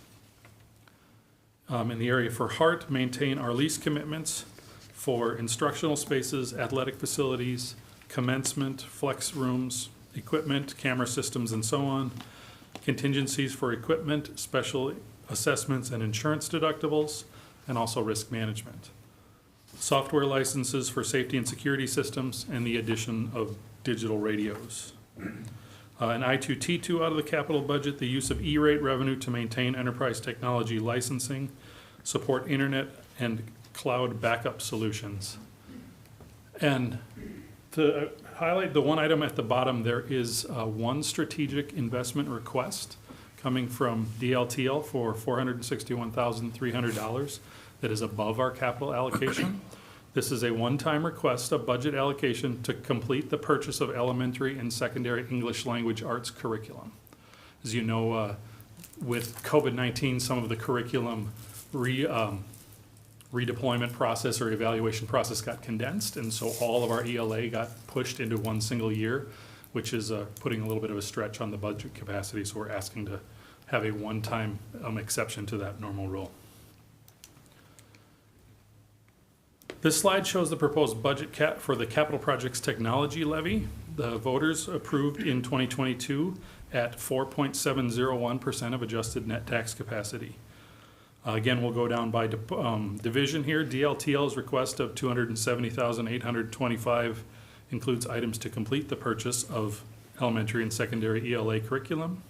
In the area for HART, maintain our lease commitments for instructional spaces, athletic facilities, commencement, flex rooms, equipment, camera systems, and so on, contingencies for equipment, special assessments and insurance deductibles, and also risk management. Software licenses for safety and security systems, and the addition of digital radios. In I2T2 out of the capital budget, the use of E-rate revenue to maintain enterprise technology licensing, support internet and cloud backup solutions. And to highlight the one item at the bottom, there is one strategic investment request coming from DLTL for $461,300 that is above our capital allocation. This is a one-time request of budget allocation to complete the purchase of elementary and secondary English language arts curriculum. As you know, with COVID-19, some of the curriculum redeployment process or evaluation process got condensed, and so all of our ELA got pushed into one single year, which is putting a little bit of a stretch on the budget capacity, so we're asking to have a one-time exception to that normal rule. This slide shows the proposed budget cap for the capital projects technology levy. The voters approved in 2022 at 4.701% of adjusted net tax capacity. Again, we'll go down by division here. DLTL's request of $270,825 includes items to complete the purchase of elementary and secondary ELA curriculum.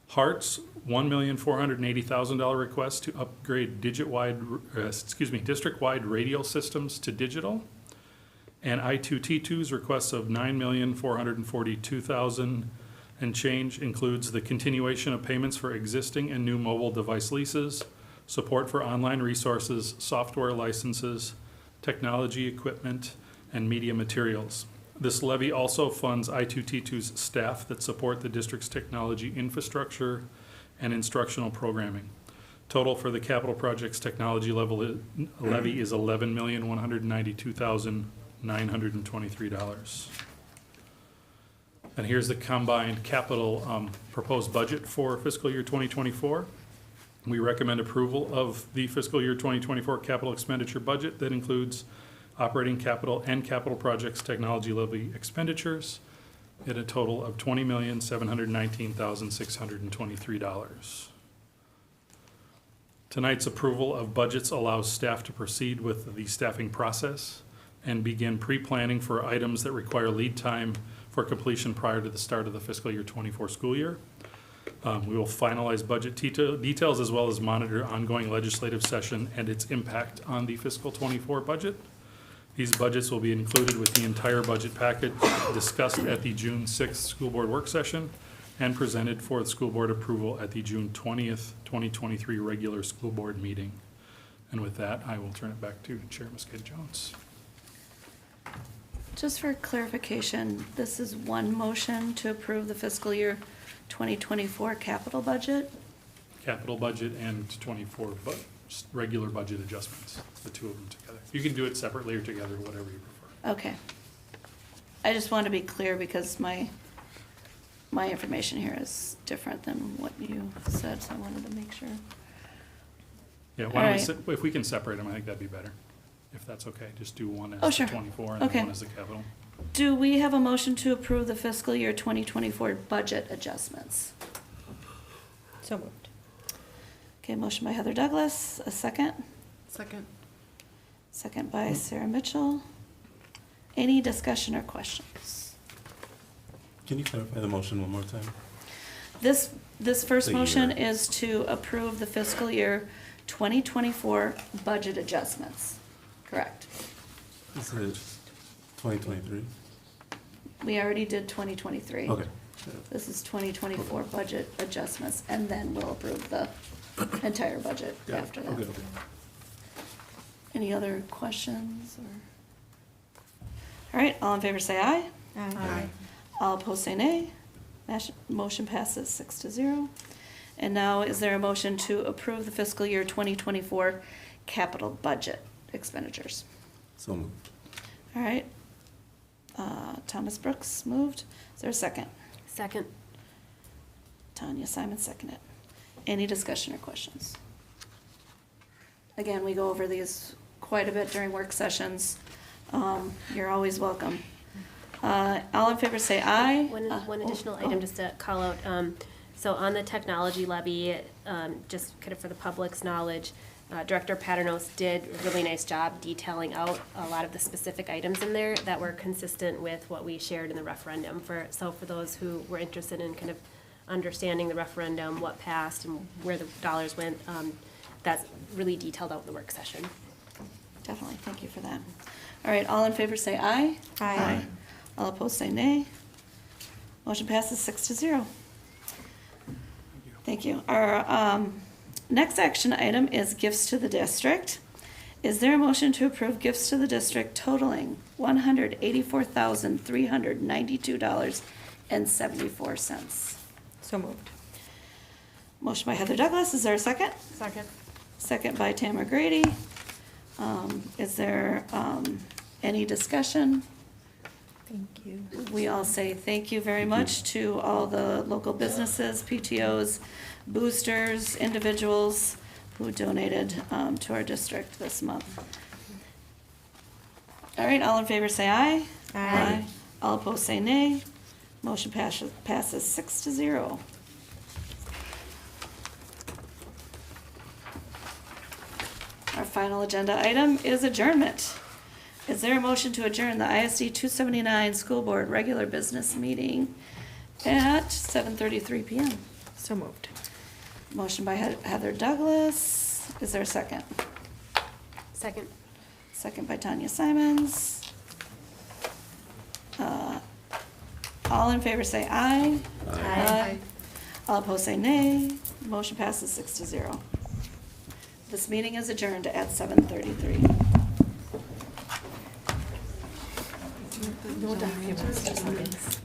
Hart's $1,480,000 request to upgrade district-wide radio systems to digital. And I2T2's request of $9,442,000 and change includes the continuation of payments for existing and new mobile device leases, support for online resources, software licenses, technology equipment, and media materials. This levy also funds I2T2's staff that support the district's technology infrastructure and instructional programming. Total for the capital projects technology levy is $11,192,923. And here's the combined capital proposed budget for fiscal year 2024. We recommend approval of the fiscal year 2024 capital expenditure budget that includes operating capital and capital projects technology levy expenditures at a total of $20,719,623. Tonight's approval of budgets allows staff to proceed with the staffing process and begin pre-planning for items that require lead time for completion prior to the start of the fiscal year 24 school year. We will finalize budget details as well as monitor ongoing legislative session and its impact on the fiscal 24 budget. These budgets will be included with the entire budget package discussed at the June 6th school board work session and presented for the school board approval at the June 20th, 2023 regular school board meeting. And with that, I will turn it back to Chair Mosqueda-Jones. Just for clarification, this is one motion to approve the fiscal year 2024 capital budget? Capital budget and 24 regular budget adjustments, the two of them together. You can do it separately or together, whatever you prefer. Okay. I just want to be clear because my information here is different than what you said, so I wanted to make sure. Yeah, why don't we, if we can separate them, I think that'd be better. If that's okay, just do one as the 24 and then one as the capital. Do we have a motion to approve the fiscal year 2024 budget adjustments? So moved. Okay, motion by Heather Douglas, a second. Second. Second by Sarah Mitchell. Any discussion or questions? Can you clarify the motion one more time? This first The motion year. is to approve the fiscal year 2024 budget adjustments. Correct. Is it 2023? We already did 2023. Okay. This is 2024 budget adjustments, and then we'll approve the entire budget Got it. after that. Okay, okay. Any other questions or? All right, all in favor say aye. Aye. All opposed say nay. Motion passes 6-0. And now, is there a motion to approve the fiscal year 2024 capital budget expenditures? So moved. All right. Thomas Brooks moved. Is there a second? Second. Tanya Simon seconded. Any discussion or questions? Again, we go over these quite a bit during work sessions. You're always welcome. All in favor say aye. One additional item just to call out. So on the technology levy, just kind of for the public's knowledge, Director Paternos did a really nice job detailing out a lot of the specific items in there that were consistent with what we shared in the referendum. So for those who were interested in kind of understanding the referendum, what passed and where the dollars went, that's really detailed out in the work session. Definitely, thank you for that. All right, all in favor say aye. Aye. All opposed say nay. Motion passes 6-0. Thank you. Our next action item is gifts to the district. Is there a motion to approve gifts to the district totaling $184,392.74? So moved. Motion by Heather Douglas. Is there a second? Second. Second by Tamara Grady. Is there any discussion? Thank you. We all say thank you very much to all the local businesses, PTOs, boosters, individuals who donated to our district this month. All right, all in favor say aye. Aye. All opposed say nay. Motion passes 6-0. Our final agenda item is adjournment. Is there a motion to adjourn the ISD 279 School Board regular business meeting at 7:33 p.m.? So moved. Motion by Heather Douglas. Is there a second? Second. Second by Tanya Simons. All in favor say aye. Aye. All opposed say nay. Motion passes 6-0. This meeting is adjourned at 7:33. No documents, just minutes.